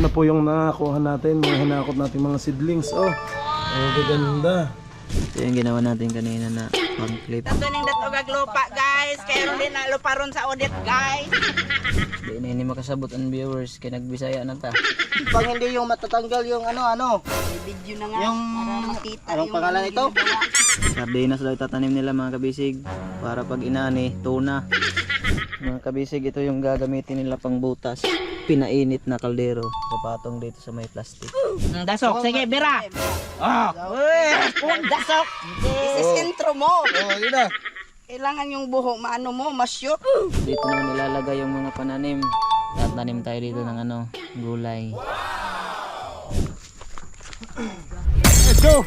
na po yung nakakuha natin, mga hinakot natin mga seedlings. Oh, ang gaganda. Ito yung ginawa natin kanina na pang clip. Dato ning datog lupa guys, kaya rin na lupa ron sa audit guys. Di na hindi makasabot ang viewers kaya nagbisaya na ta. Pag hindi yung matatanggal yung ano, Video na nga yung para makita anong yung pangalan ito? Sardinas daw itatanim nila mga kabisig para pag inani, tuna. Mga kabisig, ito yung gagamitin nila pang butas. Pinainit na kaldero. Kapatong dito sa may plastic. Dasok, sige, bira. Dasok. Isisentro mo. Oh, yun na. Kailangan yung buhok maano mo, ma-shoot. Dito naman nilalagay yung mga pananim. Tatanim tayo dito ng gulay. Let's go!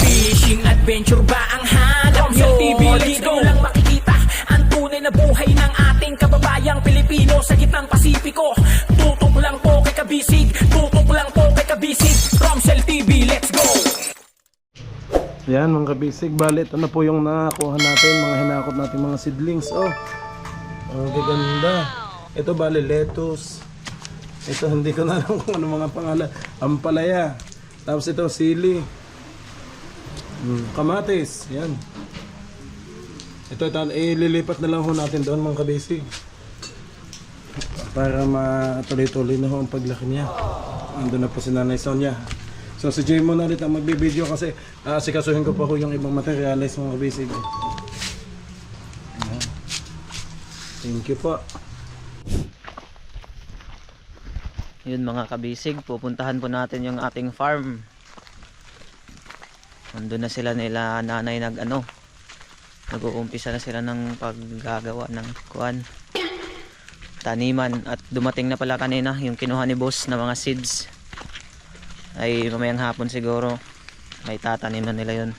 Fishing adventure ba ang hanap nyo? TV dito lang makikita ang tunay na buhay ng ating kababayang Pilipino sa gitnang Pasipiko. Tutok lang po kay Kabisig, tutok lang po kay Kabisig. Romsel TV, let's go! Yan mga kabisig, bali ito na po yung nakakuha natin, mga hinakot natin mga seedlings. Oh, ang gaganda. Ito bali lettuce. Ito hindi ko na alam kung ano mga pangalan. Ampalaya. Tapos ito sili. Kamatis. Yan. Ito ililipat na lang ho natin doon mga kabisig. Para matuloy-tuloy na ho ang paglaki niya. Ando na po si Nanay Sonia. So si Jay mo na ulit ang magbibideo kasi sikasuhin ko pa ho yung ibang materials mga kabisig. Thank you po. Yun mga kabisig, pupuntahan po natin yung ating farm. Nandun na sila nila nanay nag-uumpisa na sila ng paggagawa ng taniman. At dumating na pala kanina yung kinuha ni boss na mga seeds. Ay mamayang hapon siguro may tatanim na nila yun.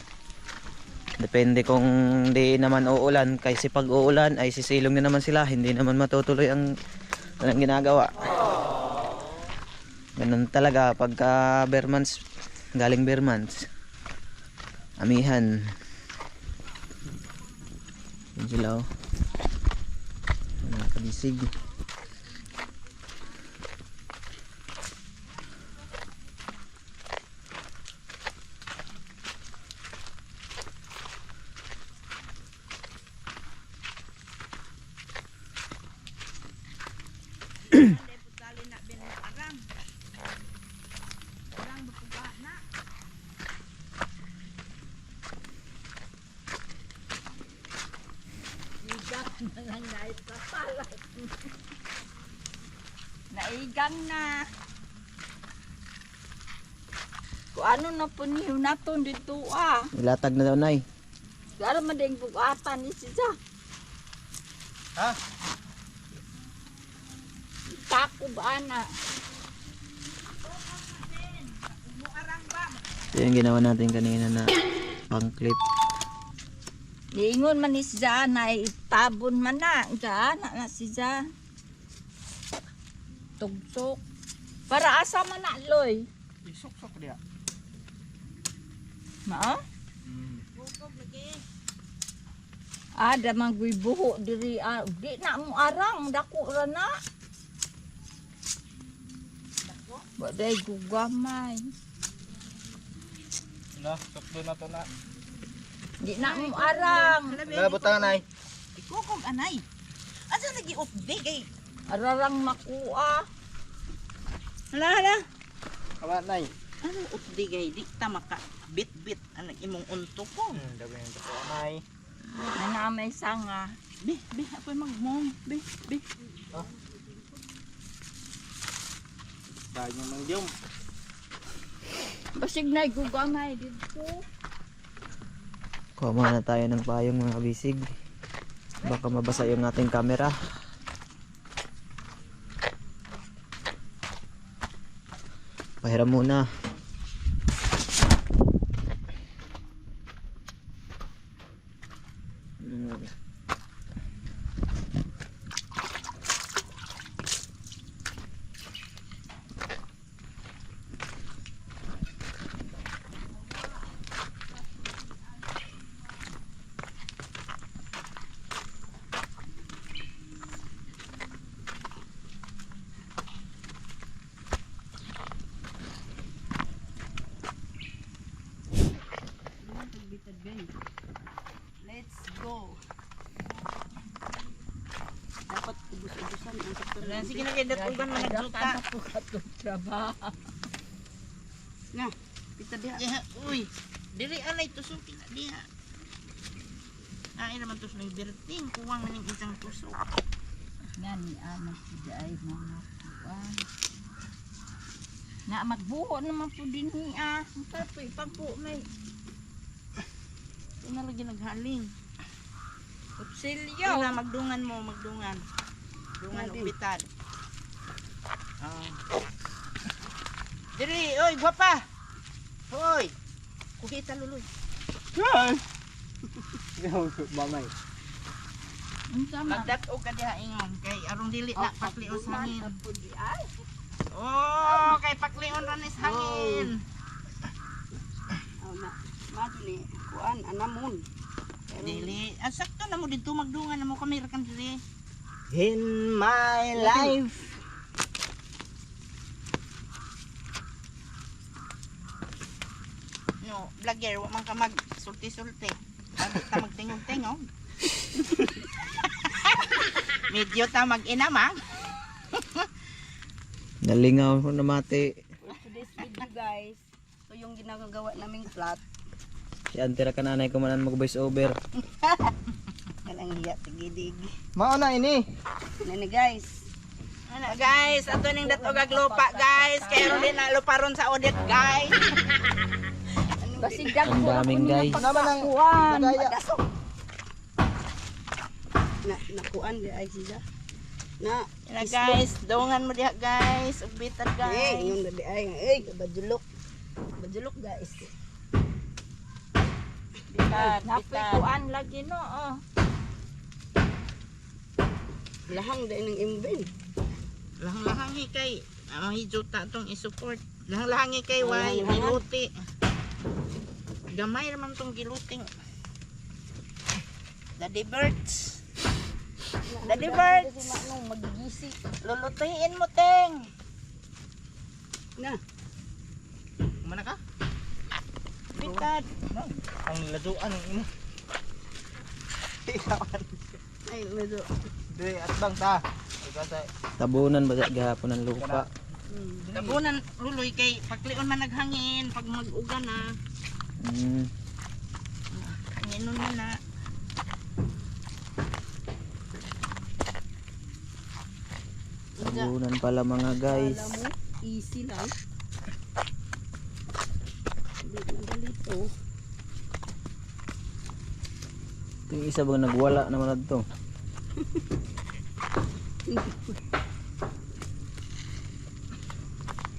Depende kung di naman uulan, kasi pag uulan ay sisilong na naman sila, hindi naman matutuloy ang ginagawa. Ganun talaga pagka Bermans, galing Bermans, amihan. Yun sila oh, mga kabisig. Naigang na. Kung ano na po niyo naton dito Ilatag na daw nay. Gara mading bugatan ni siya. Ha? Tako ba na? Ito yung ginawa natin kanina na pang clip. Diingon man ni siya na itabon man na. Diyan na siya. Tugsok. Para asa man na loy. Isok-sok dia. Ma? Ada manggoy buho diri di na mo arang dako ra na. Baday gugamay. Na, tukdo na to na. Di na mo arang. Wala butang nay. Iko kog anay. Asa lagi update kay ararang makuha. Hala. Kawa nay. Ano update kay di ta maka bit ang imong unto ko. Dabi nito po nay. Na may sanga. Be, apoy magmong. Be. Dahil yung mangyong. Basig na gugamay dito. Kuha muna tayo ng payong mga kabisig. Baka mabasa yung ating camera. Pahiram muna. Sige na kay datugan man nagjuta. Trabaho. Na, pita diha. Uy, diri alay tusok na diha. Ay naman tusok ng birting, kuwang man yung isang tusok. Yan ni anak si ay mga kuan. Na magbuo naman po din niya. Tapi pag po may Ito na lagi naghaling. kutsilyo. Na magdungan mo, magdungan. Dungan upitan. Diri, oy, gwapa. Hoy. Kuhita luloy. Mamay. Unsa man? Magdat-o ka diha ingon kay arong dili na paklios hangin. Po di ay. Oh, kay paklion ranis hangin. Oh na. Madli kuan anamon. Dili, sakto na mo dito magdungan na mo kami rakan diri. In my life. No, vlogger, wa man ka mag sulti-sulti. Bago ta magtingog-tingog. Medyo ta mag-inama. Nalingaw ko na mati. Today's video guys. So yung ginagawa naming plot. Si Antira kananay ko manan mag voice over. Kanang hiya tigidig. Mao na ini. Nani guys. Ano guys, ato ning datog lupa guys. Kay ron din na luparon sa audit guys. Basig dagko Ang daming guys. Naman ang kuan. Madaya. Madasok. Nakuan di ay siya. Na Na guys, dawangan mo diha guys, ugbitan guys. yung dadi ay badulok. Badulok guys. Bitan, Napoy bitan. kuan lagi no. Oh. Lahang din ng imbin. Lahang-lahangi kay ang hijuta tong i-support. Lahang-lahangi kay way Lahang-lahangan. giluti. Gamay naman tong giluting. Daddy birds. Daddy birds. Si Manong magigisi. Lulutuin mo, Teng. Na. Kumana ka? Bitad. Ang laduan ng imo. Ay medyo. Dre at bang ta. Tabunan ba sa gihapon ng lupa? Tabunan, luloy kay pagklion man naghangin, pag mag-uga na, hanginon mo na. Tabunan pala mga guys. Alam mo, easy lang. Hindi madali to. Ito yung isa bang nagwala naman ito.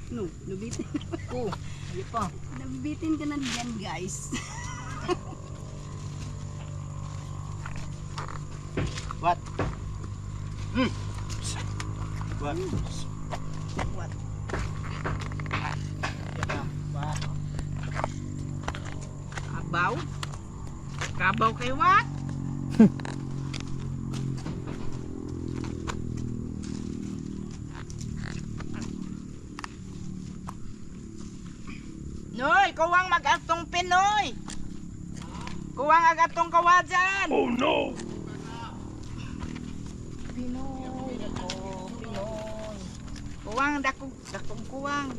No, nabitin. Oh, di pa. Nabitin ka na diyan guys. What? What? What? Kabaw? Kabaw kay what? Noy, kuwang mag-atong Pinoy. Kuwang agatong kawajan. Oh no. Pinoy, oh, Pinoy. Kuwang dakong kuwang.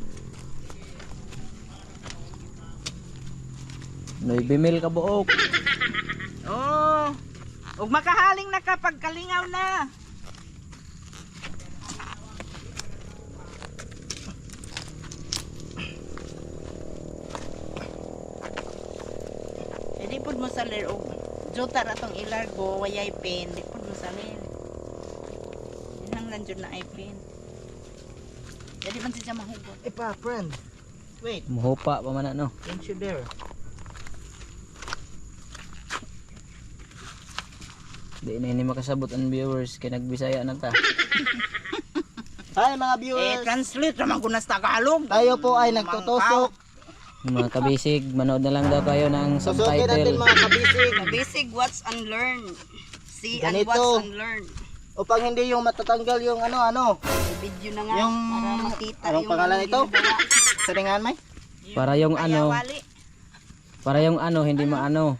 Noy bimil ka buok. Oh. Ug makahaling na kapag kalingaw na. Di pud mo salir og jota ra tong ilargo wayay pin, di pud mo salir. Nang nandiyon na ay pin. Jadi man siya mahugot. Pa, friend. Wait, Muhupa pa man na, no. don't you dare. Di na ini makasabot ang viewers kay nagbisaya na ta. Hi mga viewers. Translate naman ko na sa Tagalog. Tayo po ay nagtutusok. Mga kabisig, manood na lang daw kayo ng Susukin natin subtitle. mga kabisig. Basic watch and learn. See Ganito. and watch and learn. Upang hindi yung matatanggal yung ano. May video na nga Yung para makita anong yung pangalan nito? ginagawa. Saringan may? Para yung ano, Wali. para yung ano, hindi maano.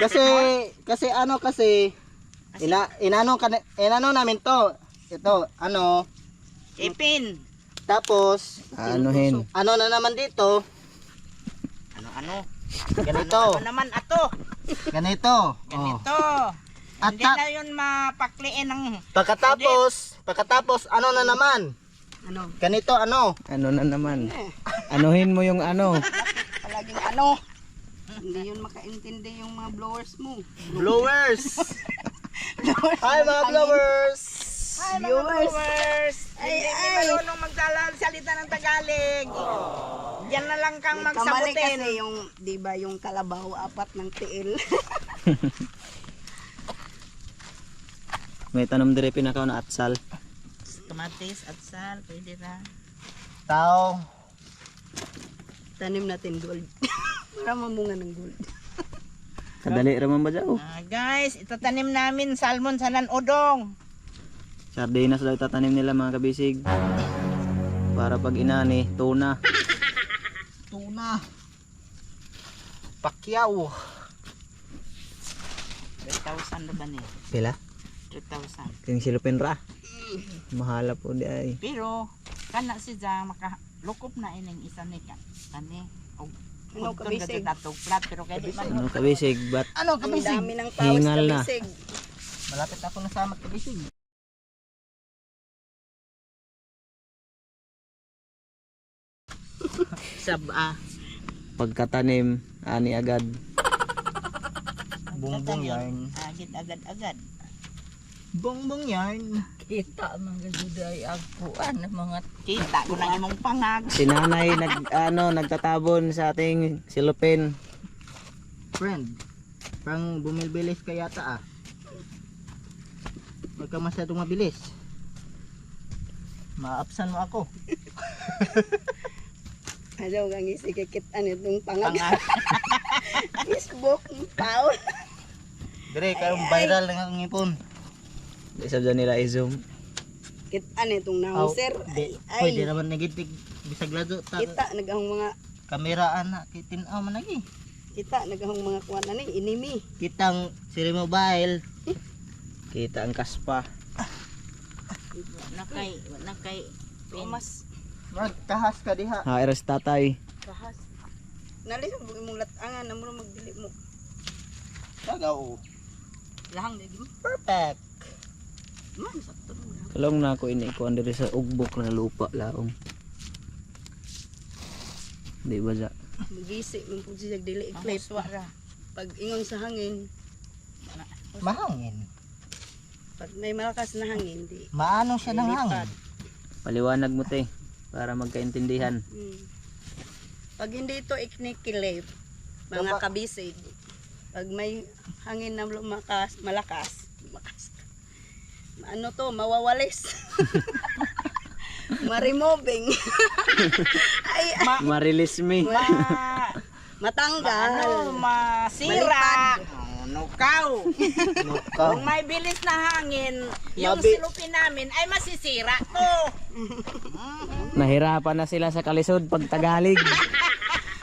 Kasi inano namin to. Ito, ano, Ipin. Tapos, Anuhin. ano na naman dito? Ano? Ganito. Ano naman ato? Ganito. Oh. Ganito. At Hindi na yun mapakliin ng... pagkatapos, ano na naman? Ano? Ganito, ano? Ano na naman? Anuhin mo yung ano. Palaging ano? Hindi yun makaintindi yung mga blowers mo. Blowers! Hi mga blowers! Hi mga viewers! Hindi marunong magsalita ng Tagalog. Diyan na lang kang Kamali magsabutin. kasi yung, di ba yung kalabaw, 4 ng tiil. May tanom dire pinakaw na atsal. Kamatis at sal, pwede na. Tao. Tanim natin gold. Para mamunga ng gold. Kadali raman ba dyan? Guys, itatanim namin salmon sa nanodong. Sardinas daw itatanim nila mga kabisig. Para pag inani, tuna. Tuna. Pakyaw. 3,000 na ba niya? Pila? 3,000. Kaya silupin ra. Mahala po di ay. Pero, kana siya makalukop na ining isa ni kani. Ano, kabisig? Plat, pero kaya di man. Ano kabisig? Ba't Ano Ang kabisig? dami ng pawis Hingal na. kabisig. Malapit ako na sa kabisig. Saba. pagkatanim, ani agad. Bongbong yarn. Agad-agad. Bongbong yarn. Kita mga guday agpuan ng mga Kita ko na imong pangag. Si nanay nagtatabon sa ating silupin. Friend. Parang bumilbilis ka yata ah. Huwag ka masyadong mabilis. Maapsan mo ako. Ayaw kang isikikitan itong pangag. Pangag. Facebook, paul. Dire, kayong viral na ang ipon. Isa dyan nila i-zoom. Kitaan itong nauser. Di, Ay, pwede naman nagitig. Bisag lado. kita nagahong mga Kameraan na. Kitinaw man lagi. kita nagahong mga kuan ani inimi. Kitang siri mobile. Kita ang kaspa. Nakay. Mas Magkahas ka diha. Eros tatay. kahas. Nalis mo imong latangan na mo magdili mo. Tagaw. Lahang lagi mo. Perfect. Man sakto na. Kalong na ako ini ko andiri sa ugbok na lupa laong. Di ba ja? Magisi mo pud siya dili Ang i-clip. swara. Pag ingon sa hangin, Mahangin. pag may malakas na hangin, di. Maano siya ng Lilipat. hangin. Paliwanag mo te para magkaintindihan. Pag hindi ito iknikilip, mga kabisig, pag may hangin na malakas, ano to, mawawalis. Ma-removing. ay, Ma-release me. matanggal. Masira. Nukaw. Nukaw. Kung may bilis na hangin, yung Mabi- silupin namin ay masisira to. Nahirapan na sila sa kalisod pag Tagalog.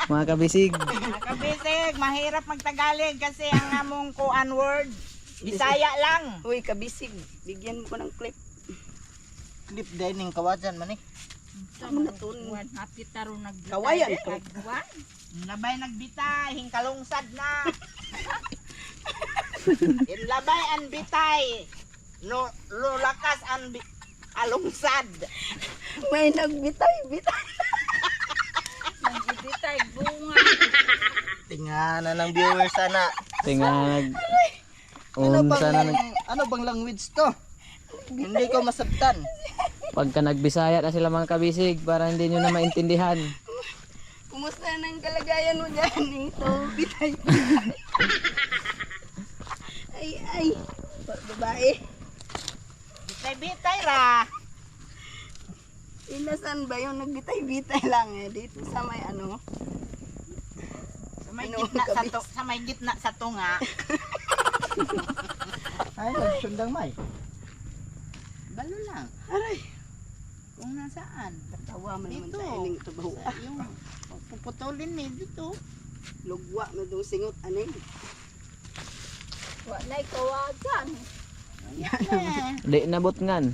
Mga kabisig. Nakabisig, mahirap magtagalog kasi ang among kuan word, Bisaya lang. Uy, kabisig, bigyan mo ko ng clip. Clip dining kawajan man eh. Tama na to. hapit taro nagbitay. Kawayan ko. Labay nagbitay, hingkalungsad na. Labay ang bitay. No, lulakas ang alungsad. May nagbitay. Nagbitay bunga. Tingnan ng viewers sana. Tingag. Ano bang language to? Hindi ko masabtan. Pagka nagbisaya na sila mga kabisig para hindi nyo na maintindihan. Kumusta ng kalagayan mo dyan? Ito, bitay. ay. Babae. Bitay-bitay ra. Inasan ba yung nagbitay-bitay lang eh? Dito sa may ano. Sa may Ano, gitna kabis- sa may gitna sa tunga. Ay, nagsundang may. Balo lang. Aray, Kung nasaan. tawa man naman Dito. sa ining tubaw. Yung puputulin ni dito. Lugwa na doon singot aning. Wa nay kawagan. Eh. Di nabot ngan.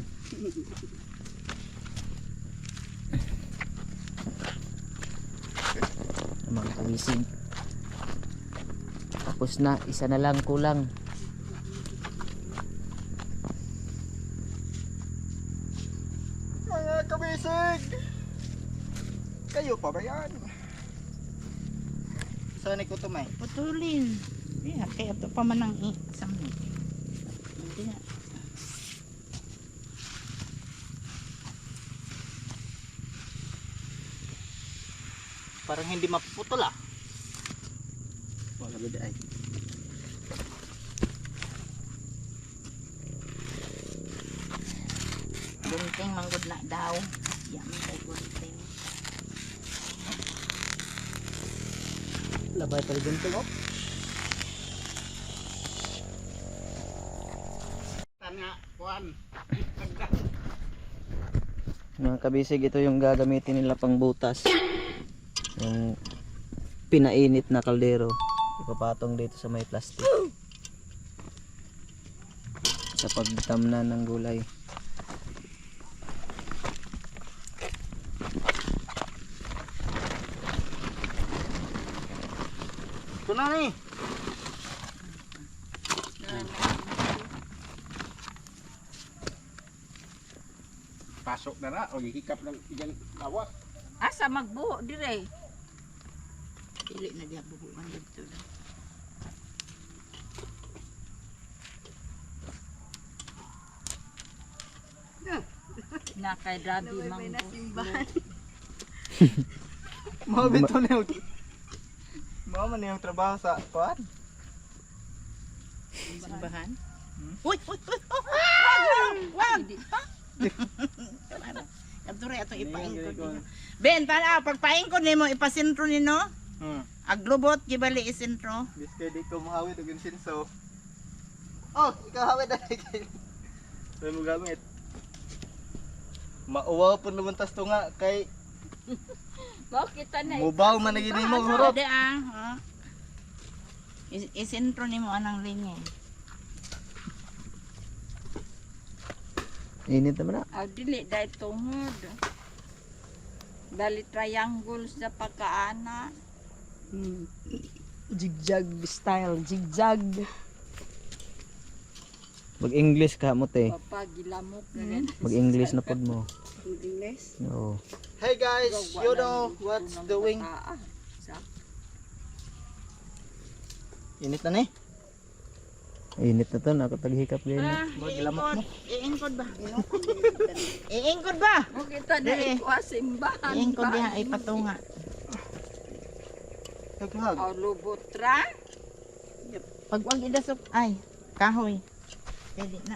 kabisig. Tapos na, isa na lang kulang. Mga kabisig! Kayo pa ba yan? Saan ko to may? Putulin. Yan, kaya ito pa man ang isang hindi na. Parang hindi mapuputol ah. Wala ba ay? Gunting manggod na daw. Yan, may gunting. Labay pa rin ito oh. Tanga, kuan. Mga kabisig, ito yung gagamitin nila pang butas. Yung pinainit na kaldero. Ipapatong dito sa may plastic. Sa pagtamnan ng gulay. Ito na ni. Pasok na na, o hikap ng iyan tawa. Asa magbuho dire. Dili na diya buhuan dito. Na kay Rabi manggo. Mga bito na yung... Mga man yung trabaho sa kuan. Simbahan. Uy, uy, uy. Wag. Kadure ato ipaingkod niyo. Ben, tara pagpaingkod nimo ipasentro nino. Aglubot gibali isentro. Biskay di ko mahawid og insinso. Oh, ikaw hawid na kay. Saan mo gamit? Mauwaw po naman tas to nga kay Mo kita na. mubaw man naging mo hurot. Ade ah. Isentro nimo anang linya. Init naman na. Aw dili dai tungod. Dali triangle sa pagkaana. Zigzag style, zigzag. Mag-English ka mo te. Papagilamok na rin. Mag-English na pod mo. English. Oo. Hey guys, you know what's doing? Init na ni. Init na to, ako taghikap din. Maglamok mo. Iingkod ba? Iingkod ba? Mo kita na Dili. ikuha simbahan. Iingkod diha ay patunga. Naghag. Aw lubotra. Pag wag idasok ay kahoy. Pwede na.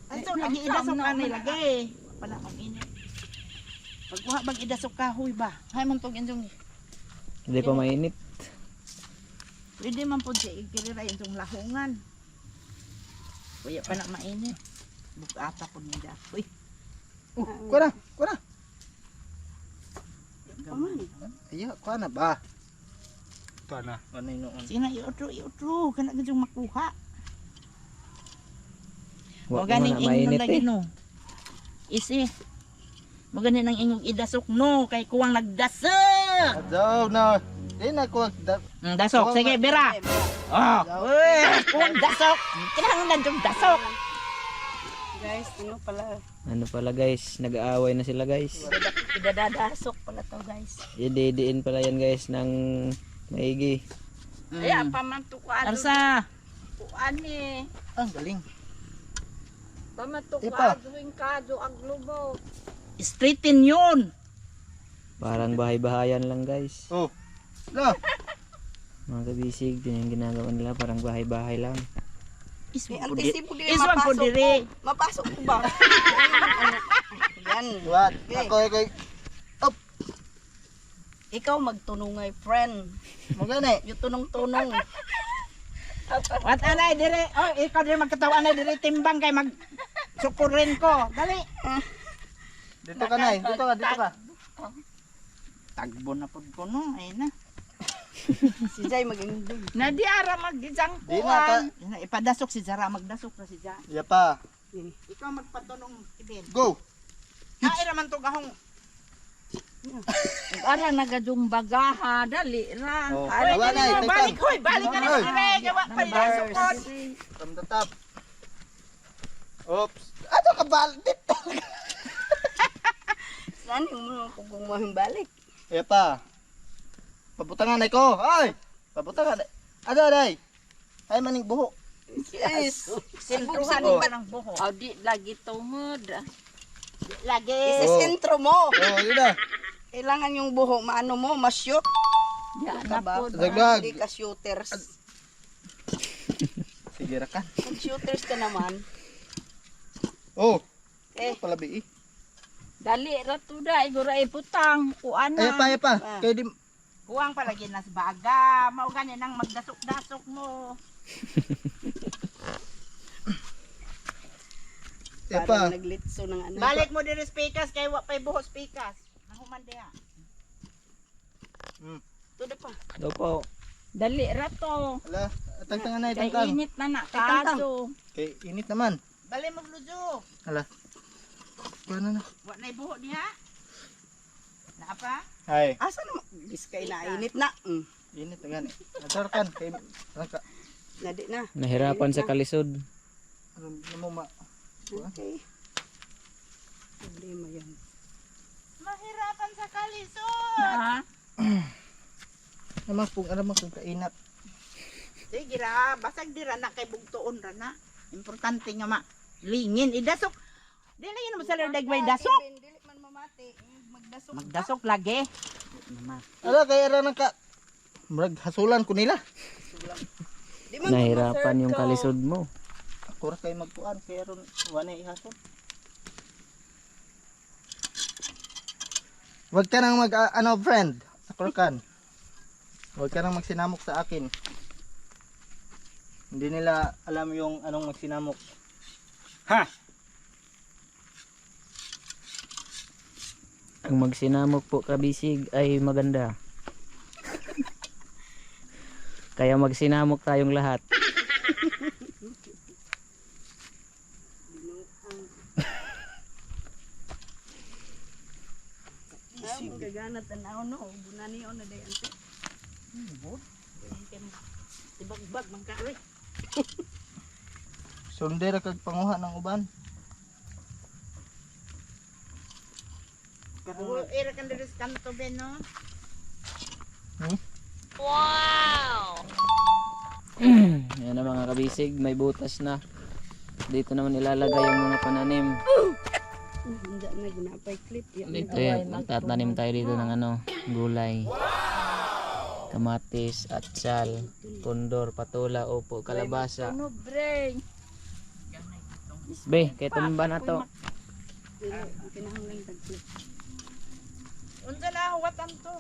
Aso lagi idasok anay lagi. Wala mang init. Pag wa bag idasok kahoy ba? Hay man tog injong Hindi pa mainit. pwede man pud siya ikirira injong lahungan. Kuya pa na mainit. Bugata pud ni da. Uy, Kuha na. Ayo, kuha na ba? Kuha na. Ano yung noon? sina iutro kana gyud makuha. Wa Mo ganing man na ingon mainit lagi eh. no. Isi. Mo ganing nang ingong idasok no kay kuwang nagdasok. Adaw na. Di na kuha. Dasok sige bira. Oh, uy, kuwang dasok. Kinahanglan jud dasok. Guys, ano pala? Ano pala guys, nag-aaway na sila guys. Idadadasok pala to guys. Ididiin pala yan guys ng maigi. Ay apa man to kuan. Arsa. Kuan ni. Ang galing. Pamatuka duwing kado aglubo. Straighten yun. Parang bahay-bahayan lang guys. Oh. La. Mga kabisig, din yung ginagawa nila, parang bahay-bahay lang. Antisipo din Iswag ko mapasok ko. diri. Mapasok ko ba? Yan. What? Okay. Ako kay Ikaw magtunungay, friend. mo gani. Yung tunong-tunong. Wat anay dire. Oh, ikaw dire magkatawa anay dire timbang kay mag sukurin ko. Dali. Dito ka na. Dito ka. Tagbo na pud ko no. Ay na. Si Jai mag-indog. Na di ara magijang Di na kuan. Ipadasok si Zara magdasok na si Zara. Ya pa. Ikaw magpatunong ibin. Go. Ay raman to gahong. Ara nagadung bagaha, dali ra. Oh, Ara, awa na, Balik, balik, hoy, balik ka na Hoy. dire. Gawa pa rin ang sukod. From the top. Oops. Ano ka ba? Dito. Saan yung mga kung balik? Iya pa. Pabutangan ay ko. Ay! Pabutangan. Ano day? Ay maning buho. Yes. Sintruhan Oh. pa ng buho. O di lagi tungod. Lagi. Isisintro mo. Oh, yun na. Kailangan yung buho, maano mo, ma-shoot. Yan Ka na ba? po. Zaglag. Hindi ka shooters. Sige ra ka. Kung shooters ka naman, Oh. eh, Palabi eh. Dali ra to da, igura iputang. Kuan Ay na. pa. Ah. Kay di Huwang palagi nas baga. Mao ganin ang magdasok-dasok mo. Iya parang pa. naglitso ng ano. Balik mo dire speakers kay wa pay buho speakers. Nahuman diha. Tudo pa. Daw po. Dali ra to. Ala, tangtangan na Kay itang. init na na tangtang. kaso. Kay init naman. Bali mo blujo. Ala. Paano na? Wa na buho diha. Naa pa? Ay, Asa naman? Biskay na, init na. init na gani. Atarkan kay rangka. Nadi na. Nahirapan sa kalisod. Ano mo ma? Okay. Problema yan. Mahirapan sa kalisod. Ha? Naman kung ano man kung kainat. Sige ra, basag dira na kay bugtuon ra na. Importante nga ma lingin idasok. Dili yun mo sa dagway dasok. Dili man mamati. Magdasok. Magdasok lagi. Ala kay ara nang ka. Murag hasulan ko nila. Di man Nahirapan yung kalisod mo. Ako ra kay magkuan kay aron wala ihason. Wag ka nang mag ano friend. Ako kan. Wag ka nang magsinamok sa akin. Hindi nila alam yung anong magsinamok. Ha? Ang magsinamok po kabisig ay maganda. Kaya magsinamok tayong lahat. Ang gagana tanaw no, bunani on na day ante. Tibagbag man ka oy. Sunday ra kag panguha ng uban. Karon era kan diri sa kanto ben no. Yan na mga kabisig, may butas na. Dito naman ilalagay yung mga pananim. Hindi na ginapay clip. Dito yan, magtatanim tayo dito ng ano, gulay. Kamatis, atsal, kondor, patula, upo, kalabasa. Ano brain? Be, kaya tumba na to. Kinahanglan tag clip. Unsa na watan to?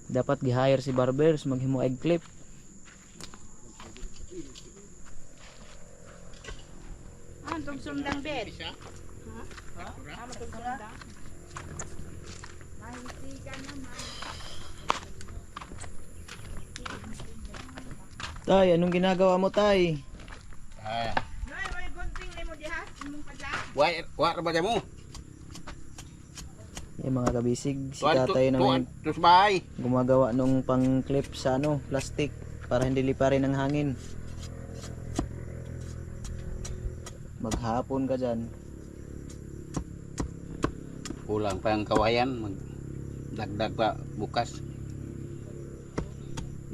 Dapat gi-hire si barbers, maghimo egg clip. Ah, tong sundang bed. Ha? Ah, matong sundang. Tay, anong ginagawa mo, tay? Noy, may gunting ni mo diha, imong padla. Wa ba mo? Yung mga kabisig, si Tuan tatay naman tus bay. gumagawa nung pang clip sa ano, plastic para hindi liparin ng hangin. Maghapon ka dyan. Kulang pa ang kawayan, dagdag pa bukas.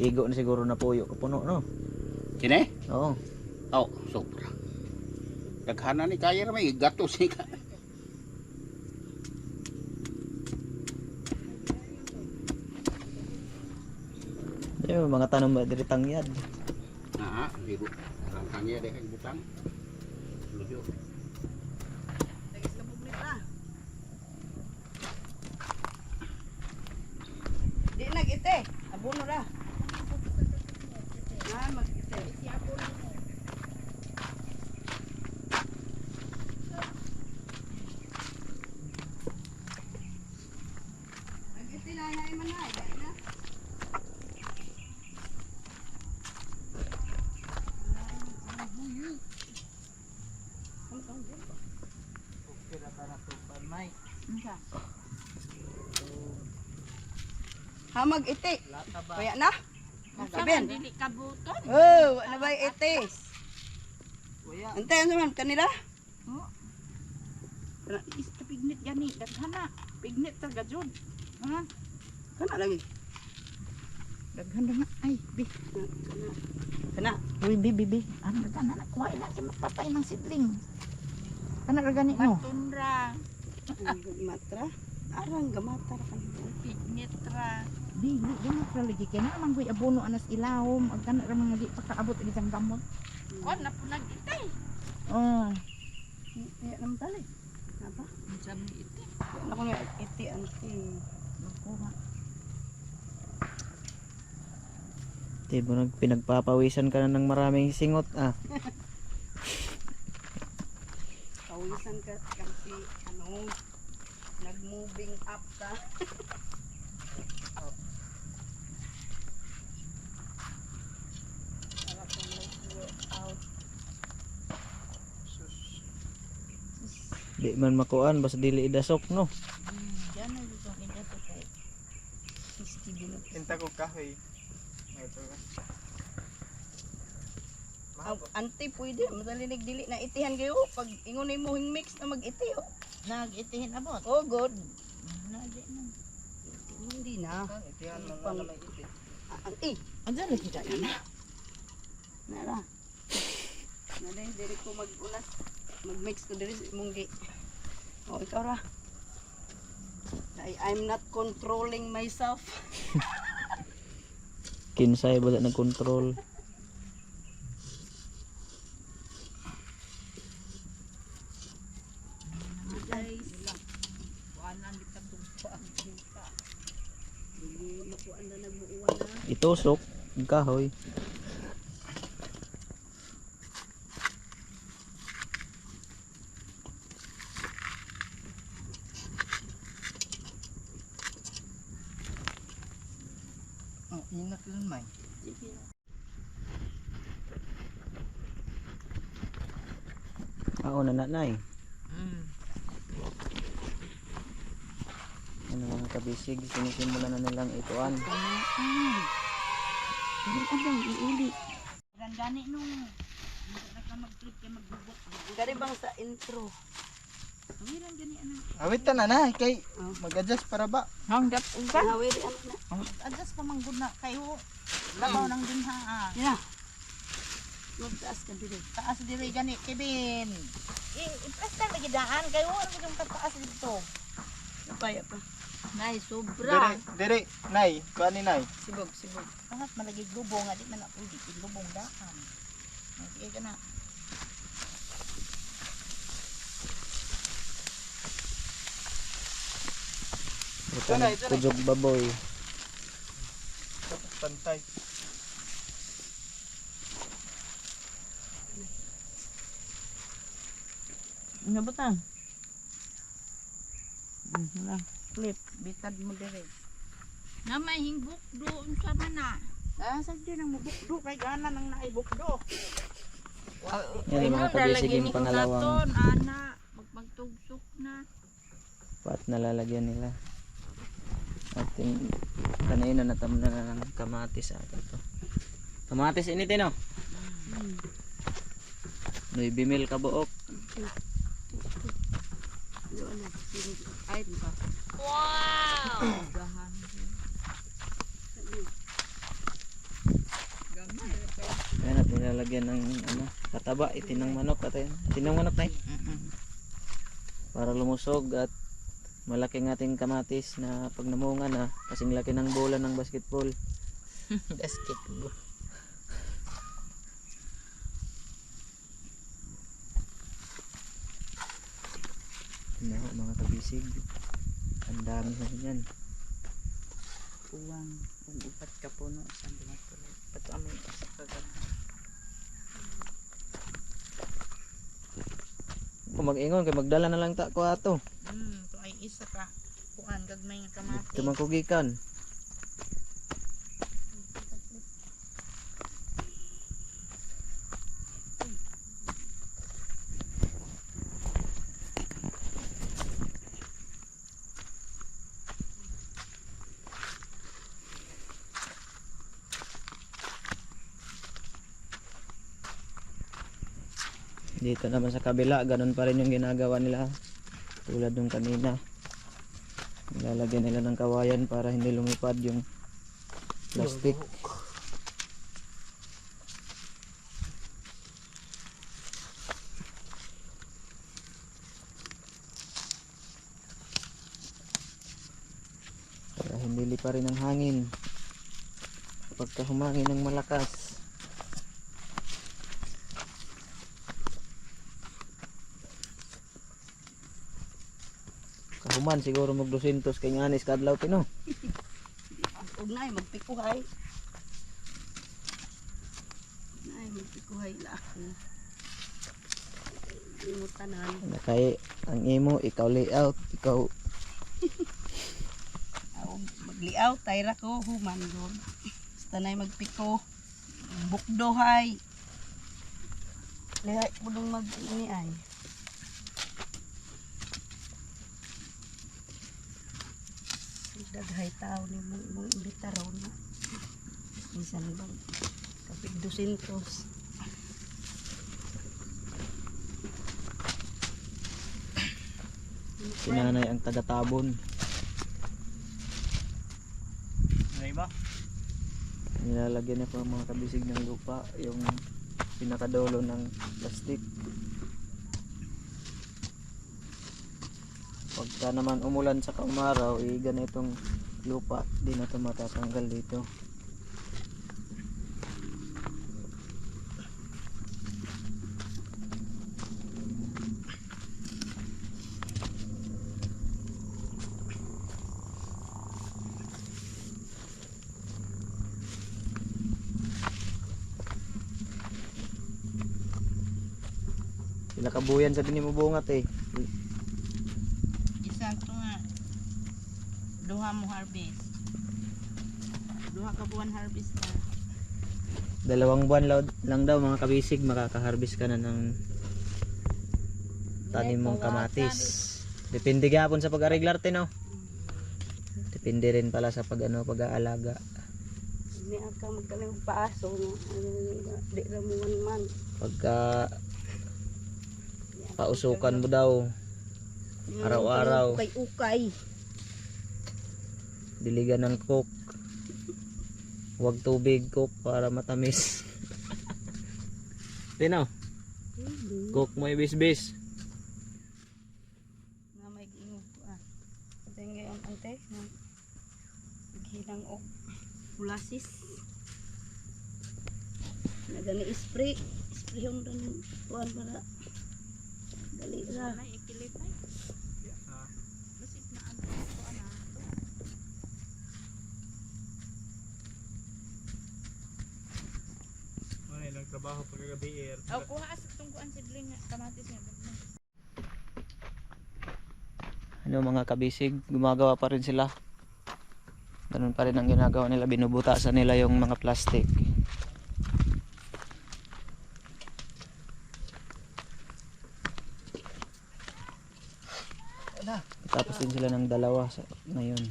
Igo na siguro na puyo kapuno, no? Kini? Oo. Oh, sobra. Daghana ni kaya ra may gatos ni ka. Yung mga tanong ba diri tangyad. Biro. Ang kanya deh butang. Lujo. Di nag-ite. Abono ra. Ah, mag-ite. Mag-ite na na imanay. Na. Hamag iti. Kaya na? Sabihan, dili kabuton. Oh, wala ba iti? Antayan naman kanila? Is pignit gani daghana. Pignit ta gajud. Ha? Kana lagi. Daghan na ay bi. Kana. Uy bi. Ano daghana na kuha na si magpatay ng sidling. Kana ra gani no. Tunra, Matra. Arang gamata ra kanila. pignitra. Di gamot ra lagi kay na man kuy abono anas ilawom ag kana ra mga di pakaabot ug isang gamot. Kon na po nag-itay. Oh. Kaya naman tali. Apa? Sabi iti. Ako nga iti anti. Diba pinagpapawisan ka na ng maraming singot ah. Pawisan ka kasi ano nag-moving up ka. Para kung nag-workout. Di man makuan basta dili idasok no. Diyan na dito kita to kay. Iski din. Tinta ko kahoy. Ito. Anti pwede. Madalinig dili na itihan kayo. Pag ingon mo mix na mag-iti. Oh. Nag-itihin abot. Oh, good. Nadi na. Hindi na. Itihan lang Pang- na may iti. Andiyan na kita na. Nara. Nara, diri ko mag-unas. Mag-mix ko diri sa imong gi. Oh, ikaw ra. I'm not controlling myself. Kinsay ba nag-control. Itusok ang kahoy. Oh, inat lang may. Oo na nanay. Ano mga kabisig, sinisimula na nilang ituan. Gan gani no. Hindi ka mag-click kay magbubok. Gari bang sa intro? Wiran gani ana. Awit ta na kay mag-adjust para ba? Hanggat ugan. Nawiri ano na. Adjust pa man gud na kayo. Labaw nang dinha ah. Yan. Magtaas ka diri. Taas diri gani Kevin. Ipresta lagi daan kayo ano yung taas dito. Paya pa. Nay, sobra. Dire, nay, kuan ni nay. Sibog, sibog. Pangat malagi lubong nga di man na pwede lubong daan. Okay ka na. Ito na, kujog baboy. Pantay. Nga butang. Wala. Clip, bitad mo dire. Na may hingbuk doon sa mana. Ah, sagdi nang mubukdo kay gana nang naibukdo. Yan mga kabisig yung pangalawang ana, magpagtugsok na. pat na lalagyan nila. At yung kanina natam na ng kamatis ata to. Kamatis ini tino. Noy bimil ka buok. Ay, pa. Yan at nilalagyan ng ano, kataba, itinang manok at itinang manok na para lumusog at malaki ng ating kamatis na pag namunga na kasing laki ng bola ng basketball. Basketball. Na mga kabisig. Ang dami na yan. Uwang, kung upat ka po no, saan dumatuloy. Pato amin sa kagana. Kung mag-ingon kay magdala na lang ta ko ato. Ito ay isa ka. Kuan, gagmay nga kamati. Tumakugikan. Dito naman sa kabila, ganun pa rin yung ginagawa nila. Tulad nung kanina. Nilalagyan nila ng kawayan para hindi lumipad yung plastic. Para hindi lipa rin ang hangin. Pagka humangin ng malakas. Kahuman siguro mag 200 kay nganis kadlaw tino. Huwag na ay magpikuhay. Ay, magpikuhay la ako. Imo tanan. Kay ang imo ikaw layout, ikaw Ako magliaw tayra ko human doon. Basta na magpiko. Bukdohay. Lihay mo nung mag-ini ay. Daghay tao ni mong imbita raw na. Minsan bang kapig 200. si nanay ang taga-tabon. Nilalagyan na po ang mga kabisig ng lupa yung pinakadulo ng plastic. Pagka naman umulan sa kaumaraw, ganitong lupa, di na ito matatanggal dito. Sila kabuyan sa dinimubungat eh. Isa to nga. Duha mo harvest. Duha ka buwan harvest na. 2 buwan lang daw mga kabisig, makaka-harvest ka na ng tanim mong kamatis. Depende gapon sa pag-areglarte no. Depende rin pala sa pag-aalaga. Ni aka magkaling paaso no. Di ra mo 1 month. Pagka pausukan mo daw araw-araw, Ukay-ukay. diligan ng coke. Huwag tubig, coke para matamis. Tino, coke mo ibis-bis. Nga may giingog ko ah. Tingay ang ante. Naghinang og mulasis. Nagani spray. Spray yung rin tuwan para dali ra. Nagtrabaho pagkagabi Aw kuha as tungkuan sidling kamatis niya. Ano mga kabisig, gumagawa pa rin sila. Ganun pa rin ang ginagawa nila, binubutasan nila yung mga plastic. Tapos din sila ng 2 ngayon.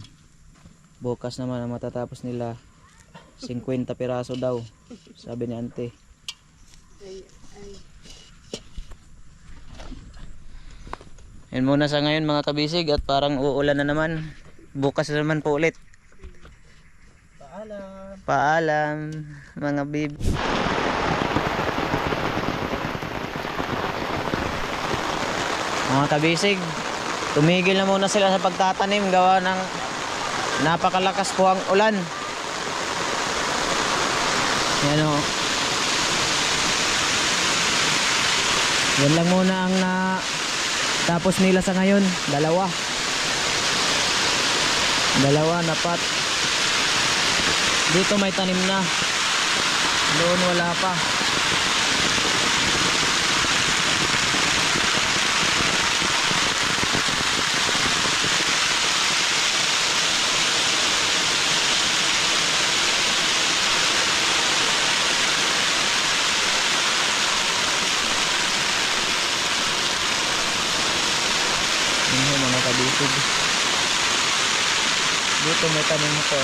Bukas naman ang matatapos nila 50 piraso daw, sabi ni ante. Yan muna sa ngayon mga kabisig, at parang uulan na naman. Bukas na naman po ulit. Paalam mga bib. Mga kabisig, tumigil na muna sila sa pagtatanim gawa ng napakalakas po ang ulan. Yan o. Yan lang muna ang tapos nila sa ngayon. 2 na pot. Dito may tanim na. Doon wala pa. Mga kabisig, dito may tanim ito.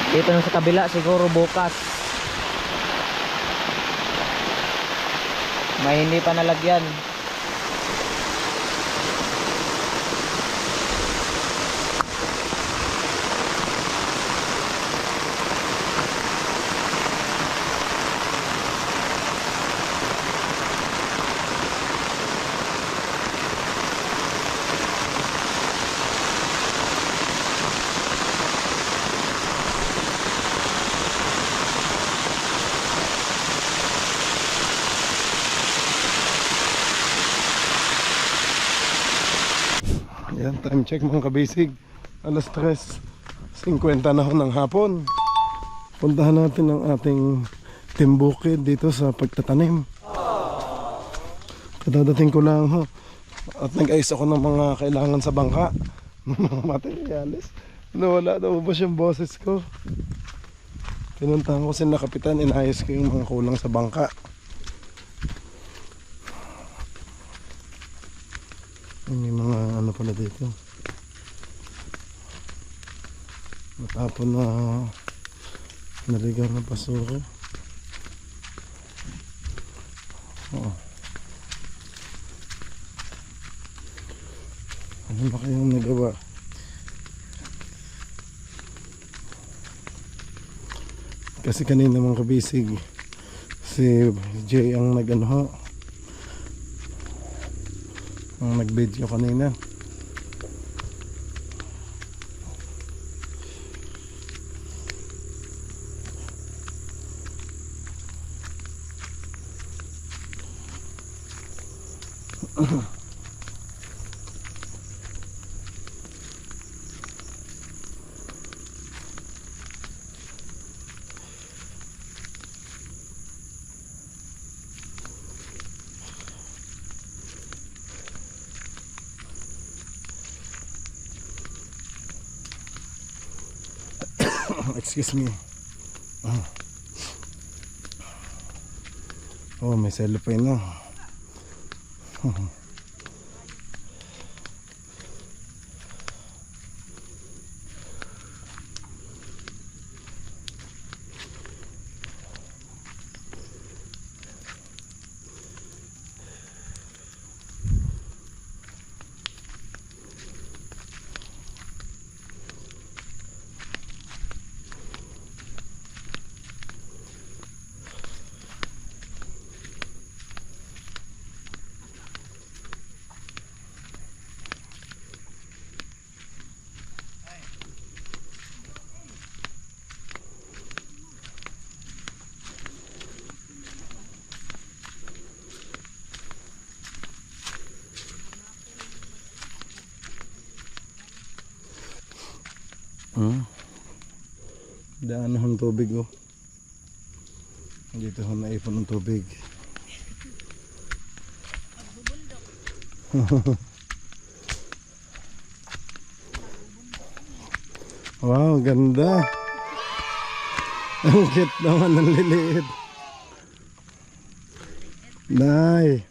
Dito na sa kabila siguro bukas. May hindi pa nalagyan. Yan, time check mga kabisig. Alas 3:50 na ho ng hapon. Puntahan natin ang ating timbukid dito sa pagtatanim. Kadadating ko lang ho. At nag-ayos ako ng mga kailangan sa bangka. Ng mga materyales. Nawala, naubos yung boses ko. Pinuntahan ko sila kapitan, inayos ko yung mga kulang sa bangka. May mga ano pala dito. Matapon na naligaw na basura. Oh. Ano ba kayong nagawa? Kasi kanina mga kabisig, si Jay ang nag-ano, ang nag-video kanina. Excuse me. Oh, may cellophane na. Daan na ng tubig oh. Dito ho naipon ng tubig. Wow, ganda. Ang cute naman ng liliit. Nay.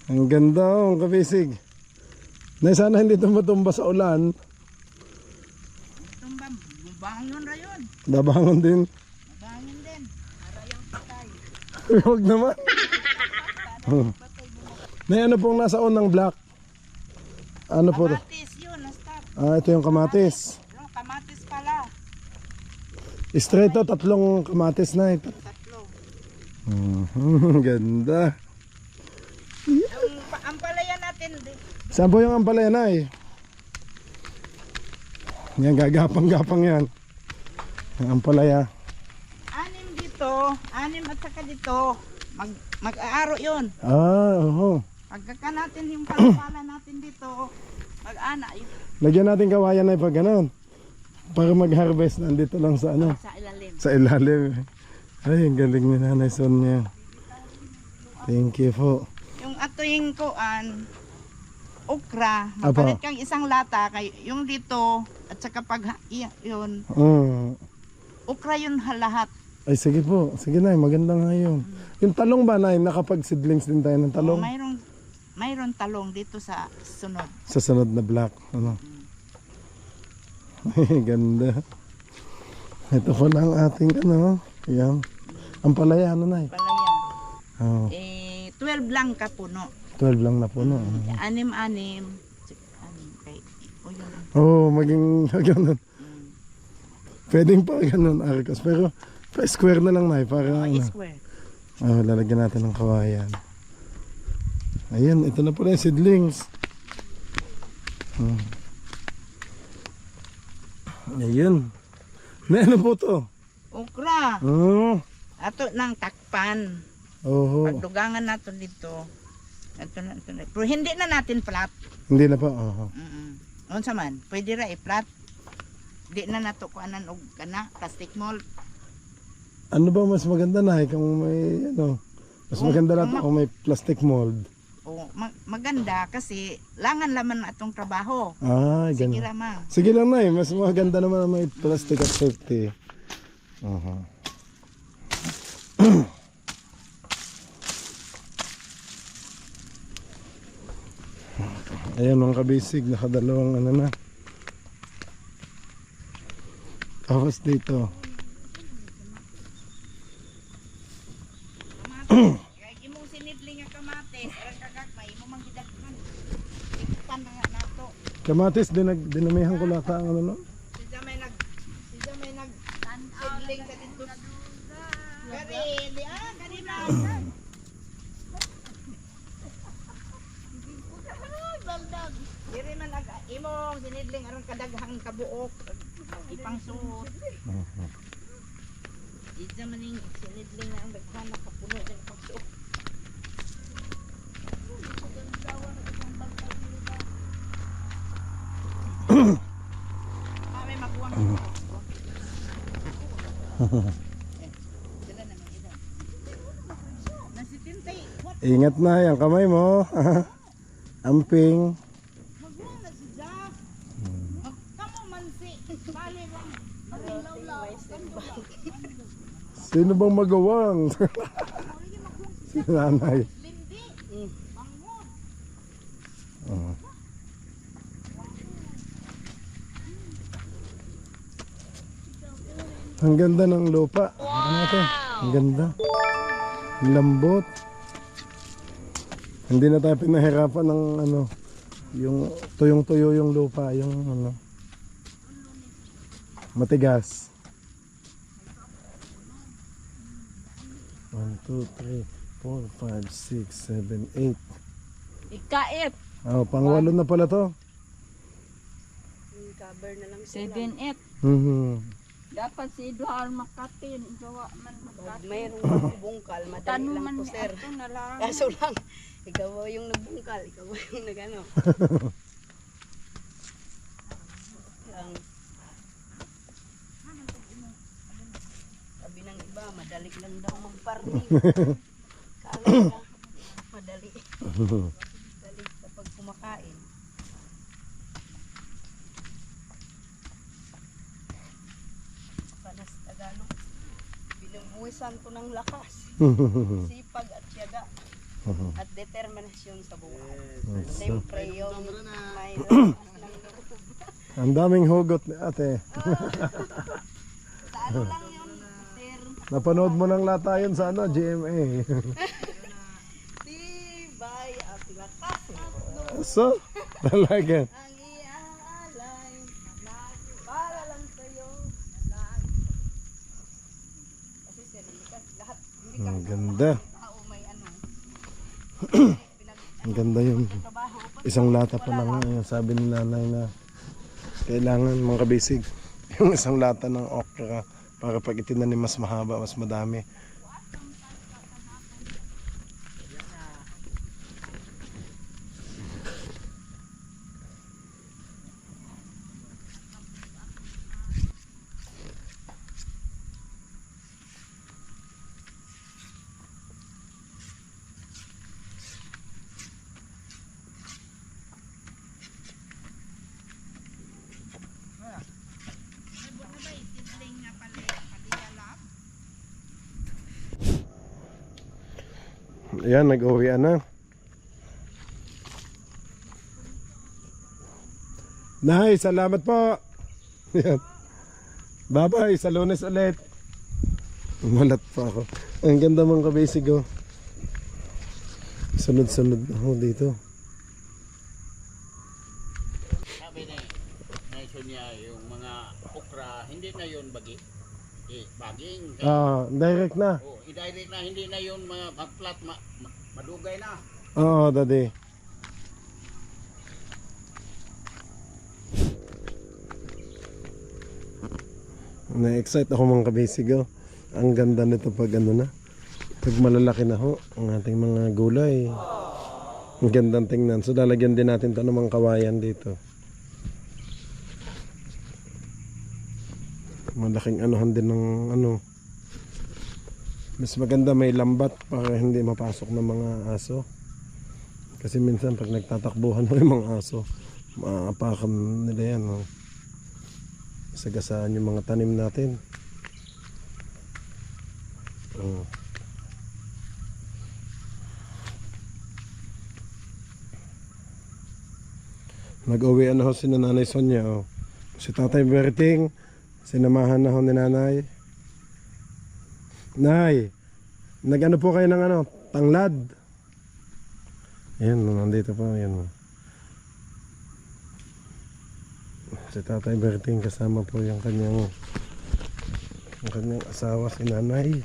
Ang ganda oh, ang kabisig. Nay, sana hindi tumutumba sa ulan. Bangon ra yun. Dabangon din. Bangon din. Arayang patay. Huwag naman. May ano pong nasa unang block? Ano po? Kamatis yun, na-start. Ah, ito yung kamatis. No, kamatis pala. Straight to, 3 kamatis na ito. 3. Ganda. Yung ampalaya natin. Saan po yung ampalaya na eh? Yan, gagapang-gapang yan. Ang ampalaya. 6 dito, 6 at saka dito. Mag-aaro yun. Ah, oo. Pagkaka natin yung palapala natin dito, mag-ana yun Lagyan natin kawayan na pag ganun. Para mag-harvest, nandito lang sa ano? sa ilalim. Sa ilalim. Ay, ang galing ni Nanay Sonia. Thank you po. Yung atoing kuan, okra, Apa. mapalit kang isang lata, kay yung dito, at saka pag yun, okra yun lahat. Ay, sige po. Sige na, maganda nga yun. Yung talong ba na, nakapag-seedlings din tayo ng talong? Mayroon talong dito sa sunod. Sa sunod na block. Ano? Ay, ganda. Ito po lang ating ano. Yan. Ang palaya, ano na Palayan. Oh, 12 lang ka puno. 12 lang na puno. Anim-anim. Kay, o yun. Oo, maging ganun. Pwedeng pa ganun, Arcos. Pero square na lang na para ano. Square. Lalagyan natin ng kawayan. Ayun, ito na pala yung seedlings. Ayun. Na ano po to? Okra. Ato ng takpan. Oho. Pagdugangan nato dito. Ito na. Pero hindi na natin flat. Hindi na po. Oho. Unsa man, pwede ra i-flat. Di na nato kuanan og kana plastic mold. Ano ba mas maganda na kung may ano? Mas maganda na kung may plastic mold. O maganda kasi langan laman atong trabaho. Ganun. Sige ra ma. Sige lang na mas maganda naman na may plastic at safety. Ayan mga kabisig, nakadalawang ano na. Tapos dito. Kaya imong sinidling nga kamatis, arang kagagmay imo mang gidaghan. Ikpan na nga nato. Kamatis, dinamihan ko lata ang ano no? Sidya may nag sidling sa dito. Gari, gari na. Diri man imong sinidling arang kadaghang kabuok ipangsuot. Sidya man ning sinidling na ang daghan nakapuno sa ipangsuot. May magwang. Nasitintay. Ingat na yung kamay mo. Amping. Magwang na siya. Kamo man si bali bang marilawlaw. Sino bang magawang? Si nanay. Lindi. Bangon. Ang ganda ng lupa. Ano natin? Ang ganda. Ang lambot. Hindi na tayo pinahirapan ng ano, yung tuyong-tuyo yung lupa, yung ano, matigas. 1, 2, 3, 4, 5, 6, 7, 8. Ikaip. Pangwalo na pala to. Cover na lang 7-8. Dapat si Eduard makatin. Gawa man makatin. Mayroong mga bungkal, madali Tanong lang man po ni sir. ato na lang. Kaso lang, ikaw yung nagbungkal, ikaw yung nagano. Ang sabi ng iba, madali lang daw magparning. Kala na, madali. Madali kapag kumakain. Panas Tagalog. Binubuwisan ko ng lakas. Sipag at tiyaga. At determinasyon sa buhay. Siyempre yung may lakas ng loob. Ang daming hugot ni ate. Sa ano lang yun, sir? Napanood mo ng lata yun sa ano, GMA. Tibay at lakas. So, talaga. Ang iaalay para lang sa'yo. Kasi sir, lahat, hindi ka Ang ganda. tao may ano. Ang ganda yung isang lata pa lang yung sabi ni nanay na kailangan mga kabisig yung isang lata ng okra para pag itinanim mas mahaba, mas madami. Ayan, nag-uwian na. Nay, salamat po. Ayan. Bye-bye, sa Lunes ulit. Malat pa ako. Ang ganda mga kabisig oh. Sunod-sunod ako dito. Sabi na niya yung mga okra, hindi na yun baging. Baging. Direct na. Oh, i-direct na, hindi na yun mga flat, madugay na. Oo, daddy. Na-excite ako mga kabisig oh. Ang ganda nito pag ano na. Pag malalaki na ho ang ating mga gulay. Ang gandang tingnan. So lalagyan din natin ito ng mga kawayan dito. Malaking anuhan din ng ano. Mas maganda may lambat para hindi mapasok ng mga aso. Kasi minsan pag nagtatakbuhan mo yung mga aso, maapakan nila yan. Oh. Sagasaan yung mga tanim natin. Oh. Nag-uwi na ho si Nanay Sonia. Oh. Si Tatay Berting, sinamahan na ho ni Nanay. Nay, nag-ano po kayo ng ano, tanglad. Ayan, nandito po. Ayan. Si Tatay Berting kasama po yung kanyang asawa si Nanay.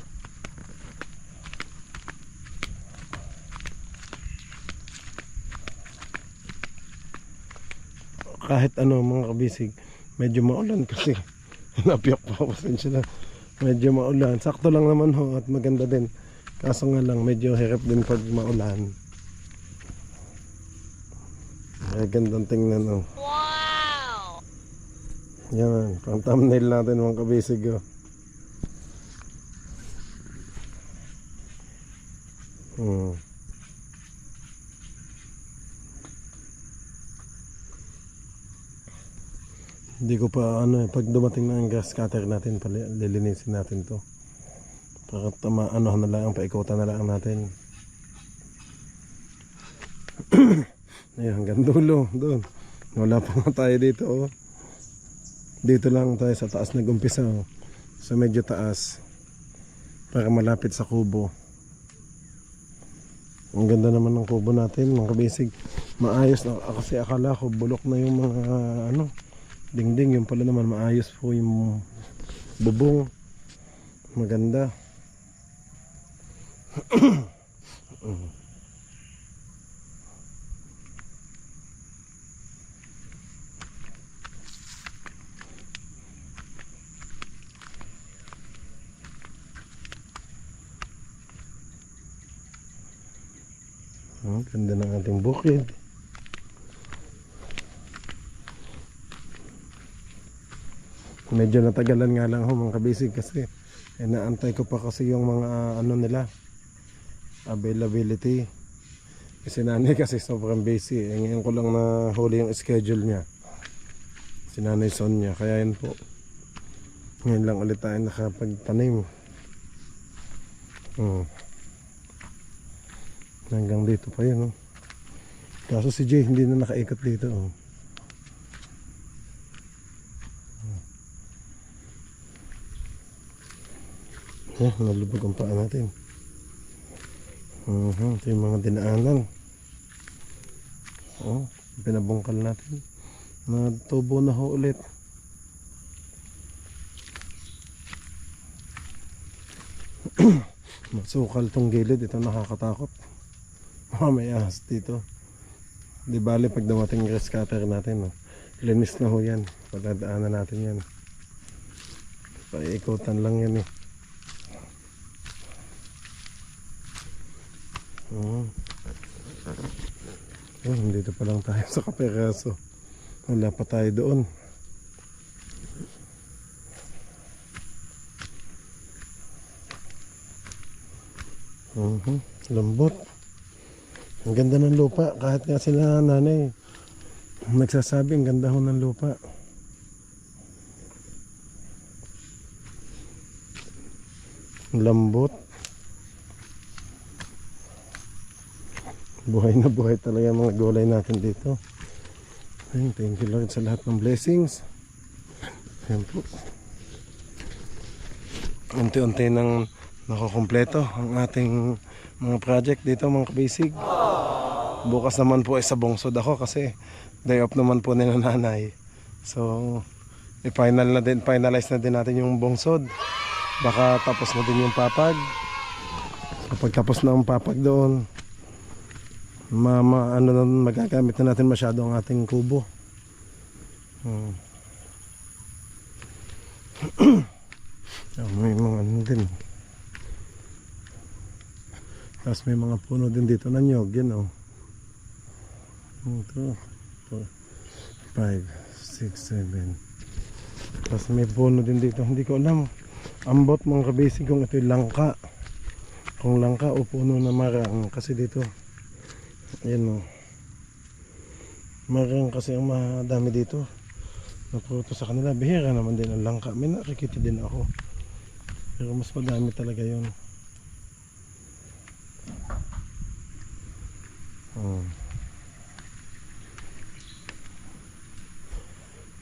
Kahit ano mga kabisig, medyo maulan kasi napiyak pa, pasensya na. Medyo maulan, sakto lang naman ho at maganda din. Kaso nga lang medyo hirap din pag maulan. Ay, gandang tingnan oh. Wow! Yan, pang thumbnail natin mga kabisig oh. Hindi ko pa ano pag dumating na ang grass cutter natin, lilinisin natin to. Para ano na lang, paikutan na lang natin. Ayun, hanggang dulo, doon. Wala pa nga tayo dito oh. Dito lang tayo sa taas nag-umpisa oh. Sa medyo taas. Para malapit sa kubo. Ang ganda naman ng kubo natin, mga kabisig. Maayos na kasi akala ko bulok na yung mga ano dingding, yung pala naman maayos po yung bubong. Maganda. Ganda ng ating bukid. Medyo natagalan nga lang ho mga kabisig kasi naantay ko pa kasi yung mga ano nila availability. Kasi nanay kasi sobrang busy. Ngayon ko lang na huli yung schedule niya. Si Nanay Sonia. Kaya yun po. Ngayon lang ulit tayo nakapagtanim. Hanggang dito pa yun. Kaso si Jay hindi na nakaikot dito. Nalubog ang paa natin. Ito yung mga dinaanan. Pinabungkal natin. Natubo na ho ulit. Masukal tong gilid. Ito nakakatakot. May ahas dito. Di bali pag dumating yung grass cutter natin. Linis na ho yan. Pagdadaanan natin yan. Paikutan lang yan eh. Dito pa lang tayo sa Kaperaso. Wala pa tayo doon. Lambot. Ang ganda ng lupa. Kahit nga sila nanay nagsasabi ang ganda ho ng lupa. Lambot. Buhay na buhay talaga ang mga gulay natin dito. Ayun, thank you Lord sa lahat ng blessings. Ayan po. unti-unti nang nakukumpleto ang ating mga project dito mga kabisig. Bukas naman po ay sa bungsod ako kasi day off naman po nila nanay. So finalize na din natin yung bungsod. Baka tapos na din yung papag. So pagtapos na ang papag doon, magagamit na natin masyado ang ating kubo. May mga ano din. Tapos may mga puno din dito na nyog, yan o. 2, 4, 5, 6, 7. Tapos may puno din dito, hindi ko alam. Ambot mga kabisig kung ito'y langka. Kung langka o puno na marang. Kasi dito, yan o. Marang kasi ang madami dito. Napruto sa kanila. Bihira naman din ang langka. May nakikita din ako. Pero mas madami talaga yun.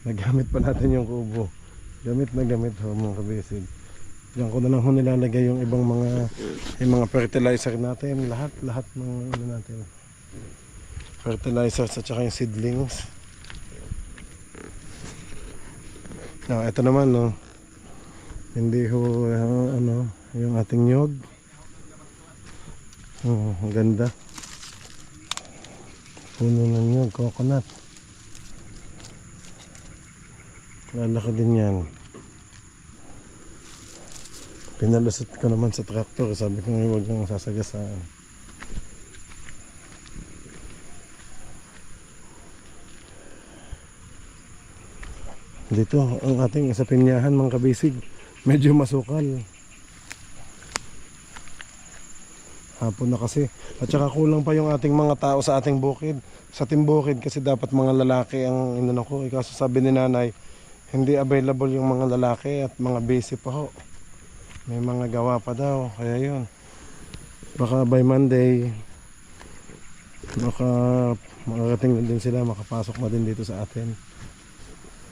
Nagamit pa natin yung kubo. Gamit na gamit ho mga kabisig. Diyan ko na lang ho nilalagay yung ibang mga fertilizer natin. Lahat ng ano natin. Fertilizers at saka yung seedlings. Ito naman no. Hindi ho yung ating nyog. Ang ganda. Puno ng nyog, coconut. Lalaki din yan. Pinalusot ko naman sa traktor. Sabi ko huwag nang sasagasaan. Dito ang ating sa pinyahan mga kabisig. Medyo masukal. Hapon na kasi. At saka kulang pa yung ating mga tao sa ating bukid. Sa ating bukid kasi dapat mga lalaki ang inano ko. Kaso sabi ni nanay, hindi available yung mga lalaki at mga busy pa ho. May mga gawa pa daw. Kaya yun. Baka by Monday, makarating na din sila. Makapasok na din dito sa atin.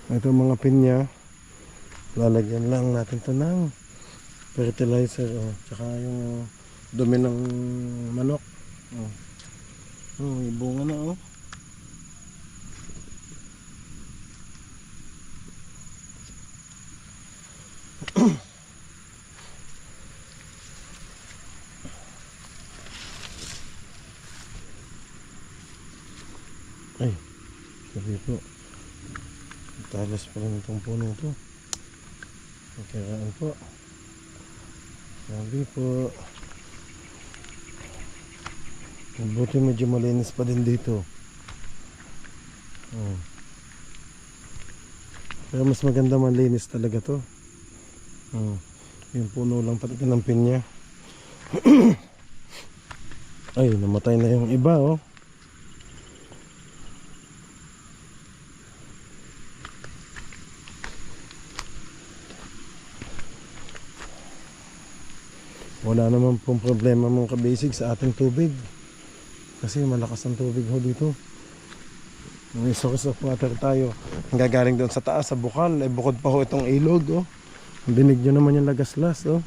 Ito mga pinya. Lalagyan lang natin ito ng fertilizer. Tsaka yung dumi ng manok. May bunga na oh. Ay, sabi po. Talas pa rin itong puno ito. Magkaraan po. Sabi po. Buti medyo malinis pa din dito. Pero mas maganda malinis talaga to. Yung puno lang pati ng pinya. Ay, namatay na yung iba oh. Wala naman pong problema mga kabisig sa ating tubig. Kasi malakas ang tubig ho dito. May source of water tayo. Ang gagaling doon sa taas, sa bukal. Ay bukod pa ho itong ilog. Oh. Dinig nyo naman yung lagaslas. Oh.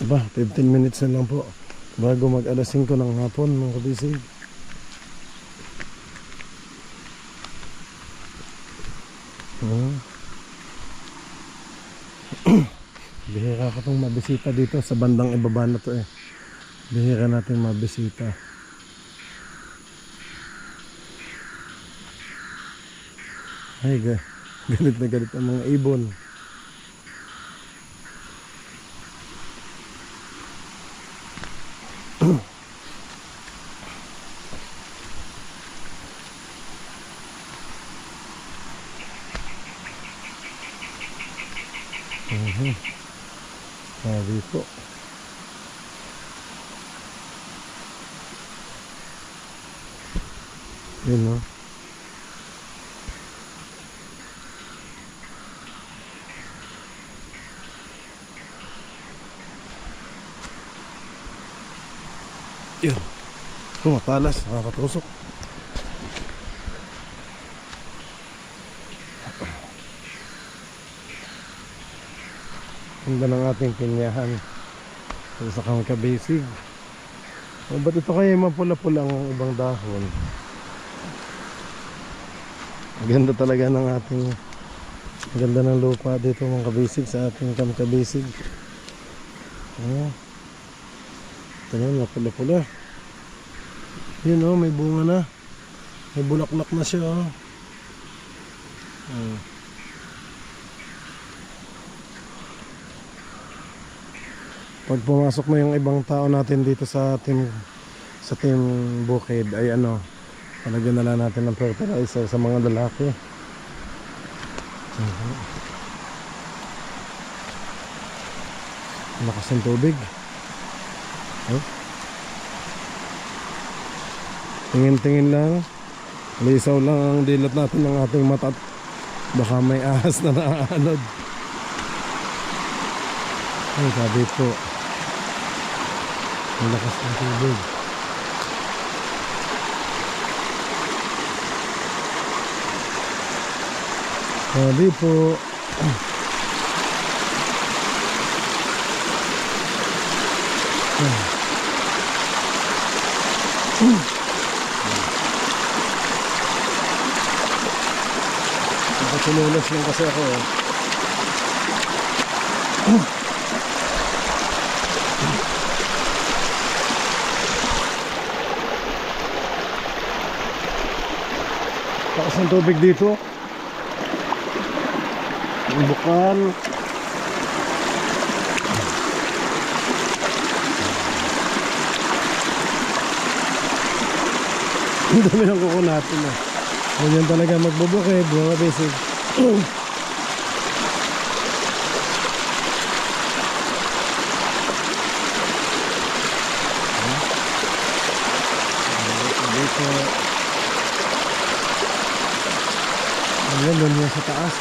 Aba, 15 minutes na lang po bago mag alas 5 ng hapon mga kabisig. Bihira ko itong mabisita dito sa bandang ibaba na to eh. Bihira natin mabisita. Ay, galit na galit ang mga ibon. Sabi po. Yun no. Yun. Matalas, nakakatusok. Ganda ng ating pinyahan sa Kangkabisig. O, ba't ito kayo mapula-pula ang ibang dahon? Ganda talaga ng ating ganda ng lupa dito mga kabisig sa ating Kangkabisig. Ayan. Ito yun, mapula-pula. Yun o, may bunga na. May bulaklak na siya o. Pag pumasok na yung ibang tao natin dito sa team bukid ay ano, palagyan na lang natin ng fertilizer sa mga lalaki. Lakas ng tubig. Tingin-tingin lang, lisaw lang ang dilat natin ng ating mata. Baka may ahas na naaanod. Ay, sabi po, ang lakas ng tubig. Sabi po, nakasinulas lang kasi ako eh. Taas ng tubig dito. Ang bukal. Ang dami ng kuko natin eh. Ganyan talaga magbubukid, mga basic. Dito. Ayan, doon yan sa taas.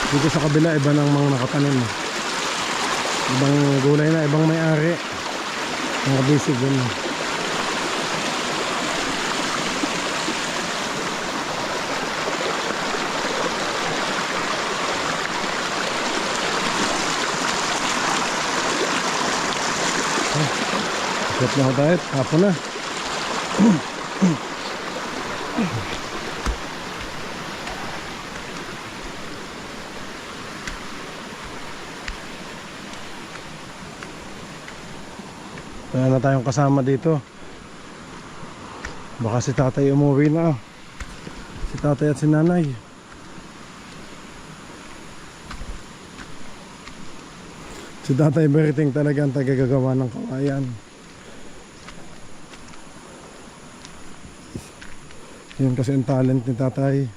Dito sa kabila iba ng mga nakatanim. Ibang gulay na, ibang may-ari. Mga basic ganun. Ikot na ako tayo, hapon na. Wala na tayong kasama dito. Baka si tatay umuwi na. Si tatay at si nanay. Si tatay Beriting talaga ang tagagagawa ng kawayan. Yun kasi ang talent ni tatay.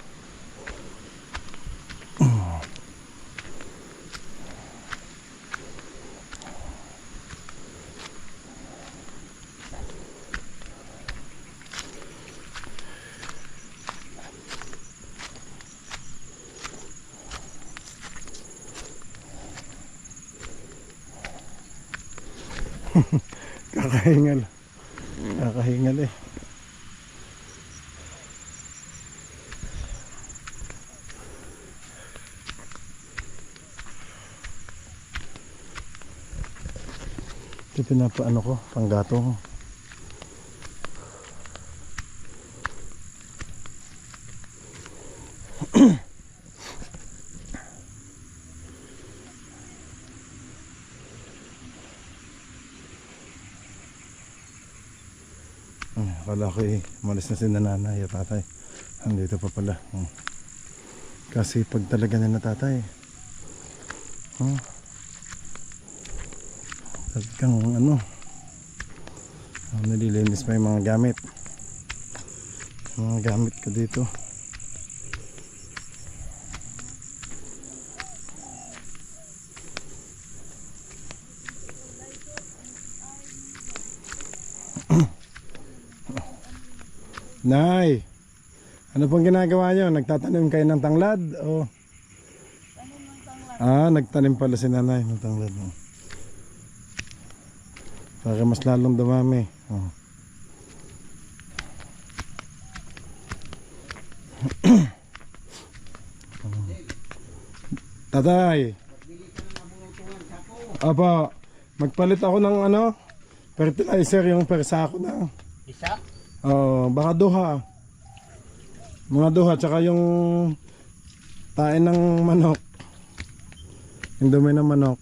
Kakahingal. Kakahingal eh. Ito pinapaano ko, panggatong. Akala ko eh, malis na si nanay at tatay. Andito pa pala. Kasi pag talaga na tatay. Talagang ano, nililinis pa yung mga gamit. Yung mga gamit ko dito. Nay, ano pong ginagawa nyo? Nagtatanim kayo ng tanglad? O? Nagtanim pala si nanay ng tanglad. Para mas lalong dumami. Tatay. Apa, magpalit ako ng ano, fertilizer yung per sako na. Isa? Baka duha. Mga duha, tsaka yung tain ng manok. Yung dumi ng manok.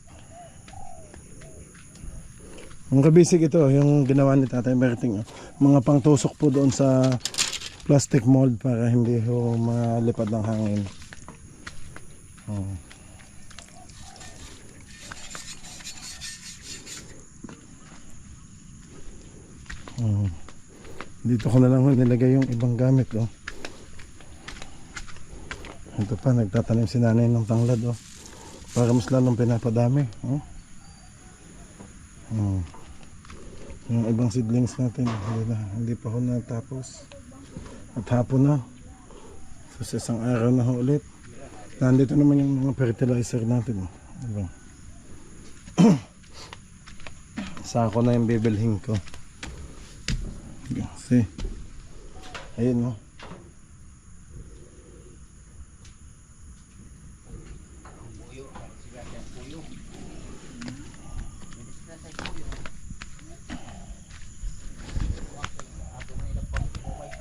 Ang kabisig ito, yung ginawa ni Tatay Berting. Mga pangtusok po doon sa plastic mold para hindi ho malipad ng hangin. Dito ko na lang nilagay yung ibang gamit. Ito pa, nagtatanim si nanay ng tanglad. Para mas lalong pinapadami. Yung ibang seedlings natin hindi pa ho natapos. At hapon na. So sa isang araw na ho ulit. Nandito naman yung mga fertilizer natin. Diba? Sako na yung bibilhin ko. See? Ayun.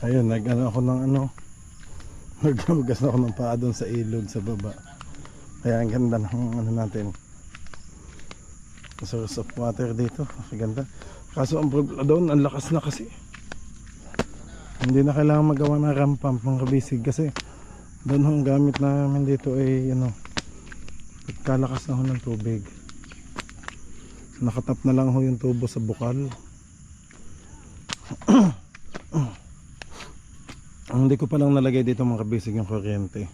Ayun, nag-ano ako ng ano. Naghugas ako ng paa doon sa ilog sa baba. Kaya ang ganda ng ano natin. Source of water dito. Ang ganda. Kaso ang problema doon, ang lakas na kasi. Hindi na kailangan magawa ng ramp pump mga kabisig kasi doon ang gamit namin dito ay ano, pagkalakas na ho ng tubig. Nakatap na lang ho yung tubo sa bukal. Hindi ko pa lang nalagay dito mga kabisig yung kuryente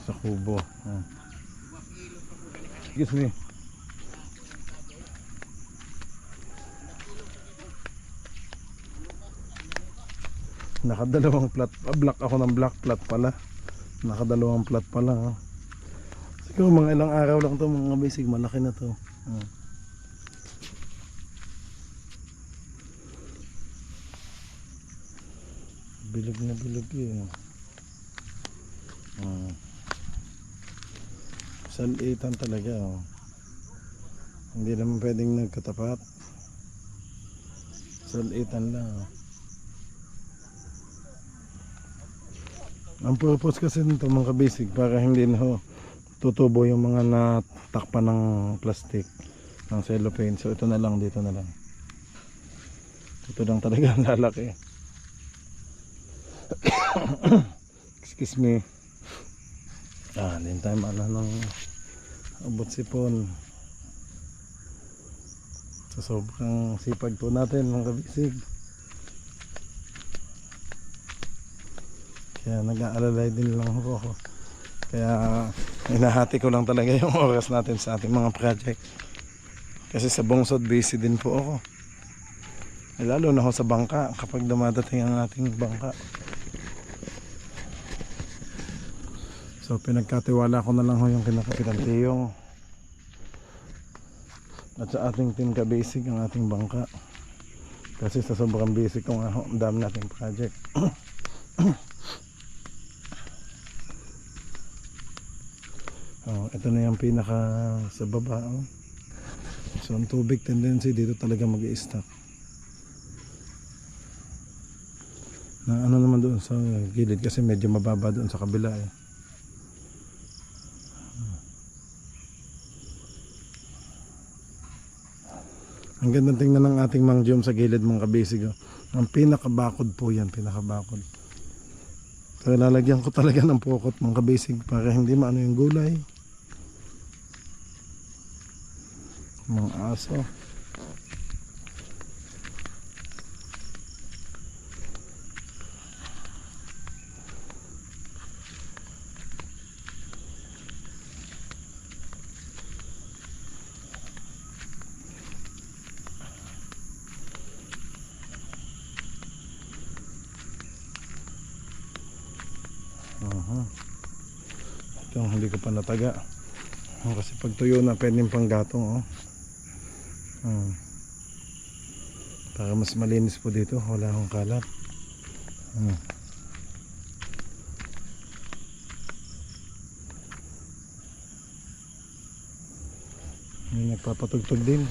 sa kubo. Excuse me. Nakadalawang plat, black ako ng black plat pala. Nakadalawang plat pala. Siguro mga ilang araw lang to mga kabisig, malaki na to. Bilog na bilog yun. Salitan talaga. Hindi naman pwedeng nagkatapat. Salitan lang. Ang purpose kasi nito mga kabisig para hindi na ho tutubo yung mga natakpan ng plastic ng cellophane. So ito na lang, dito na lang. Ito lang talaga ang lalaki. Excuse me. Din tayo maala ng abot sipon. So sobrang sipag po natin mga kabisig. Kaya nag-aalalay din lang ako. Kaya hinahati ko lang talaga yung oras natin sa ating mga project. Kasi sa bungsod busy din po ako. Lalo na ako sa bangka kapag dumadating ang ating bangka. So pinagkatiwala ko na lang ho yung kinakapitan Tiyong at sa ating team ka-basic ang ating bangka. Kasi sa sobrang basic ko nga ho, ang dami nating project. Ito na yung pinaka sa baba. So ang tubig tendency dito talaga mag-i-stack. Na ano naman doon sa gilid kasi medyo mababa doon sa kabila Ang ganda tingnan ng ating mangjom sa gilid mga kabisig. Ang pinakabakod po yan, pinakabakod. Kaya lalagyan ko talaga ng pokot mga kabisig para hindi maano yung gulay. Mga aso. Ito ang hindi ko pa nataga. Kasi pag tuyo na pwedeng pang gatong. Para mas malinis po dito, wala akong kalat. May nagpapatugtog din.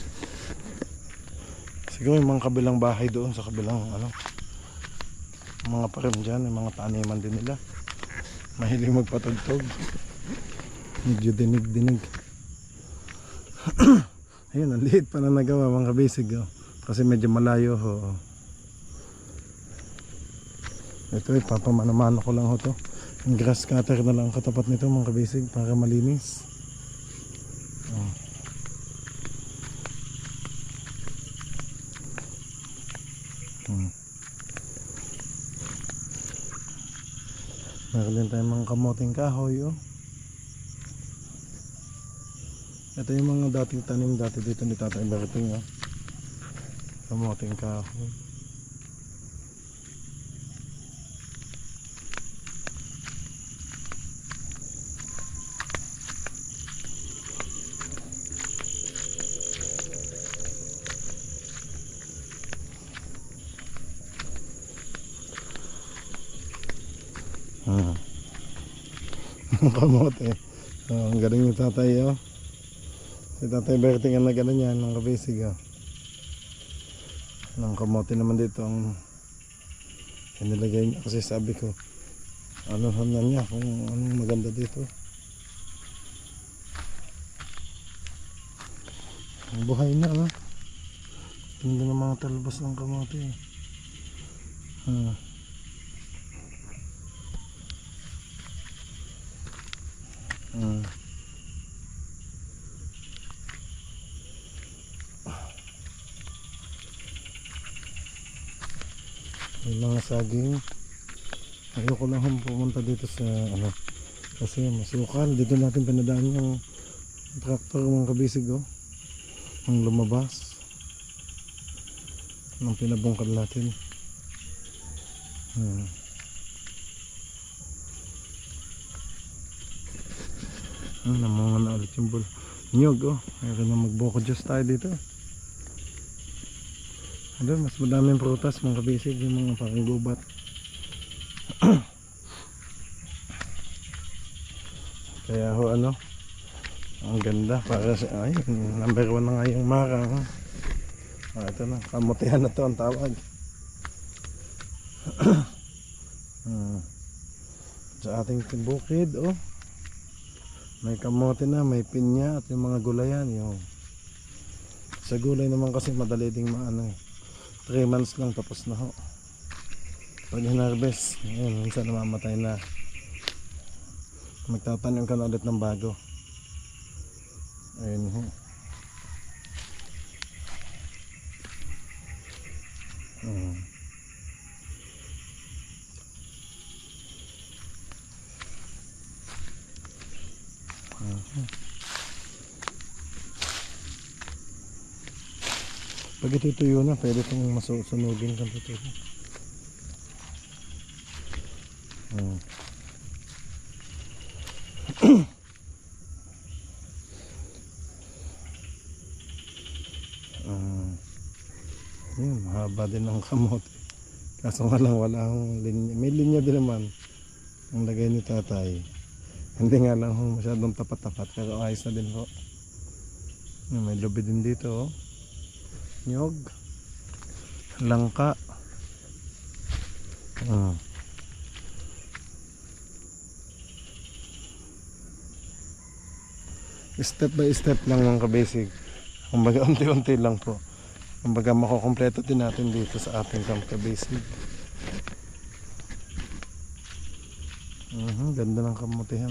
Siguro yung mga kabilang bahay doon sa kabilang mga parim dyan, yung mga taniman din nila. Mahilig magpatugtog. Medyo dinig-dinig. Ayun, ang liit pa na nagawa mga kabisig. Kasi medyo malayo ho. Ito papamanamano ko lang ho to. Yung grass cutter na lang ang katapat nito mga kabisig para malinis. Meron din tayong mga kamoting kahoy. Ito yung mga dating tanim dati dito ni Tatay Berting. Kamoting kahoy. Kamote. Ang galing yung tatay. Si Tatay Berting ang nagano niyan ng kabisig. Ng kamote naman dito ang inilagay niya kasi sabi ko ano na niya kung anong maganda dito. Ang buhay na hindi na mga talbos ng kamote. May mga saging. Ayoko lang pumunta dito sa kasi masukal. Dito natin pinadaan yung traktor mga kabisig ang lumabas nang pinabungkad natin. Namunga na ulit yung nyog. Mayroon na magboko Diyos tayo dito. Mas madaming prutas mga kabisig, yung mga parang gubat. Kaya ang ganda para sa number 1 na nga yung marang. Ito na, kamutihan na to ang tawag. Sa ating bukid may kamote na, may pinya at yung mga gulayan sa gulay naman kasi madali ding 3 months lang tapos na pag hinarvest minsan namamatay na, magtatanim ka na ulit ng bago. Ayun pag ito tuyo na pwede itong masusunugin kan ito. Mahaba din ang kamote kaso wala akong linya. May linya din naman ang lagay ni tatay, hindi nga lang masyadong tapat-tapat pero ayos na din po. May lubi din dito nyog, langka. Step by step lang mga kabisig. Kumbaga unti-unti lang po. Kumbaga makukompleto din natin dito sa ating camp kabisig. Ganda ng kamutihan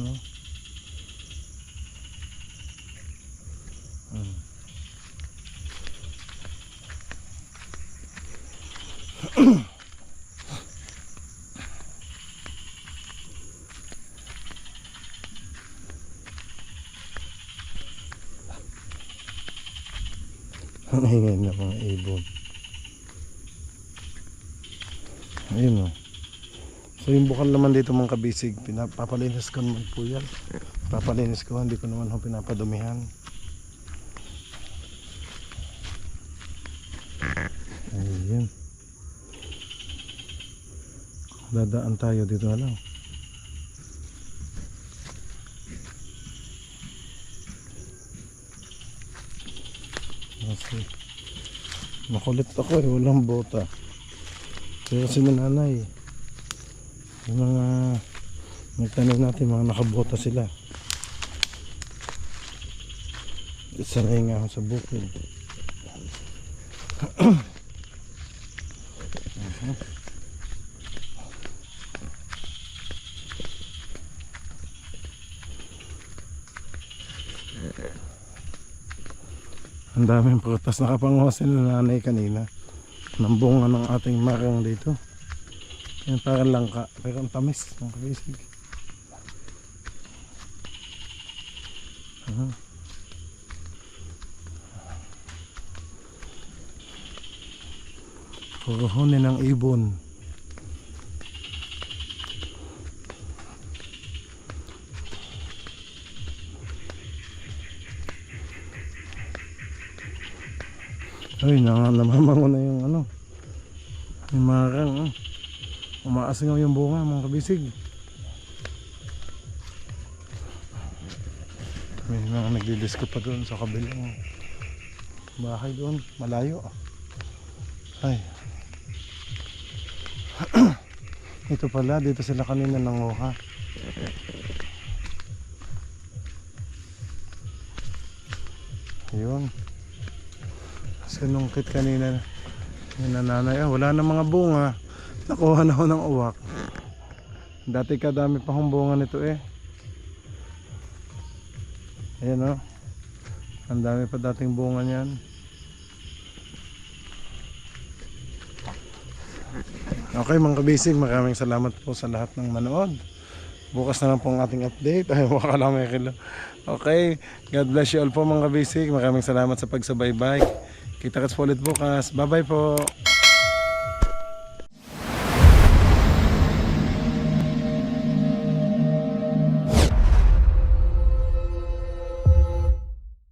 Ang ingay na mga ibon. Ayun o. So yung bukal naman dito mga kabisig, papalinis ko naman po yan. Papalinis ko, hindi ko naman ho pinapadumihan. Ayun. Dadaan tayo dito na lang. Kasi makulit ako walang bota. Kaya kasi nanay, yung mga nagtanim natin, mga nakabota sila. Sanay nga ako sa bukid. Ang daming prutas, nakapanguha sila nanay kanina ng bunga ng ating marang dito. Yan parang langka, pero ang tamis ng kabisig. Kukuhunin ng ibon. Ay, namamango na yung ano, yung marang. Umaasingaw yung bunga mga kabisig. May mga nagdidisko pa doon sa kabilang bahay doon, malayo. Ay. Ito pala, dito sila kanina nanguha. Yun. Sinungkit kanina yung nanay. Wala na mga bunga. Nakuha na ako ng uwak. Dati kadami pa akong bunga nito eh. Ayan o. Ang dami pa dating bunga niyan. Okay mga kabisig, maraming salamat po sa lahat ng manood. Bukas na lang po ang ating update. Ay, mukha lang may kilo. Okay, God bless you all po mga kabisig. Maraming salamat sa pagsubaybay. Kita-kits po ulit bukas. Bye bye po.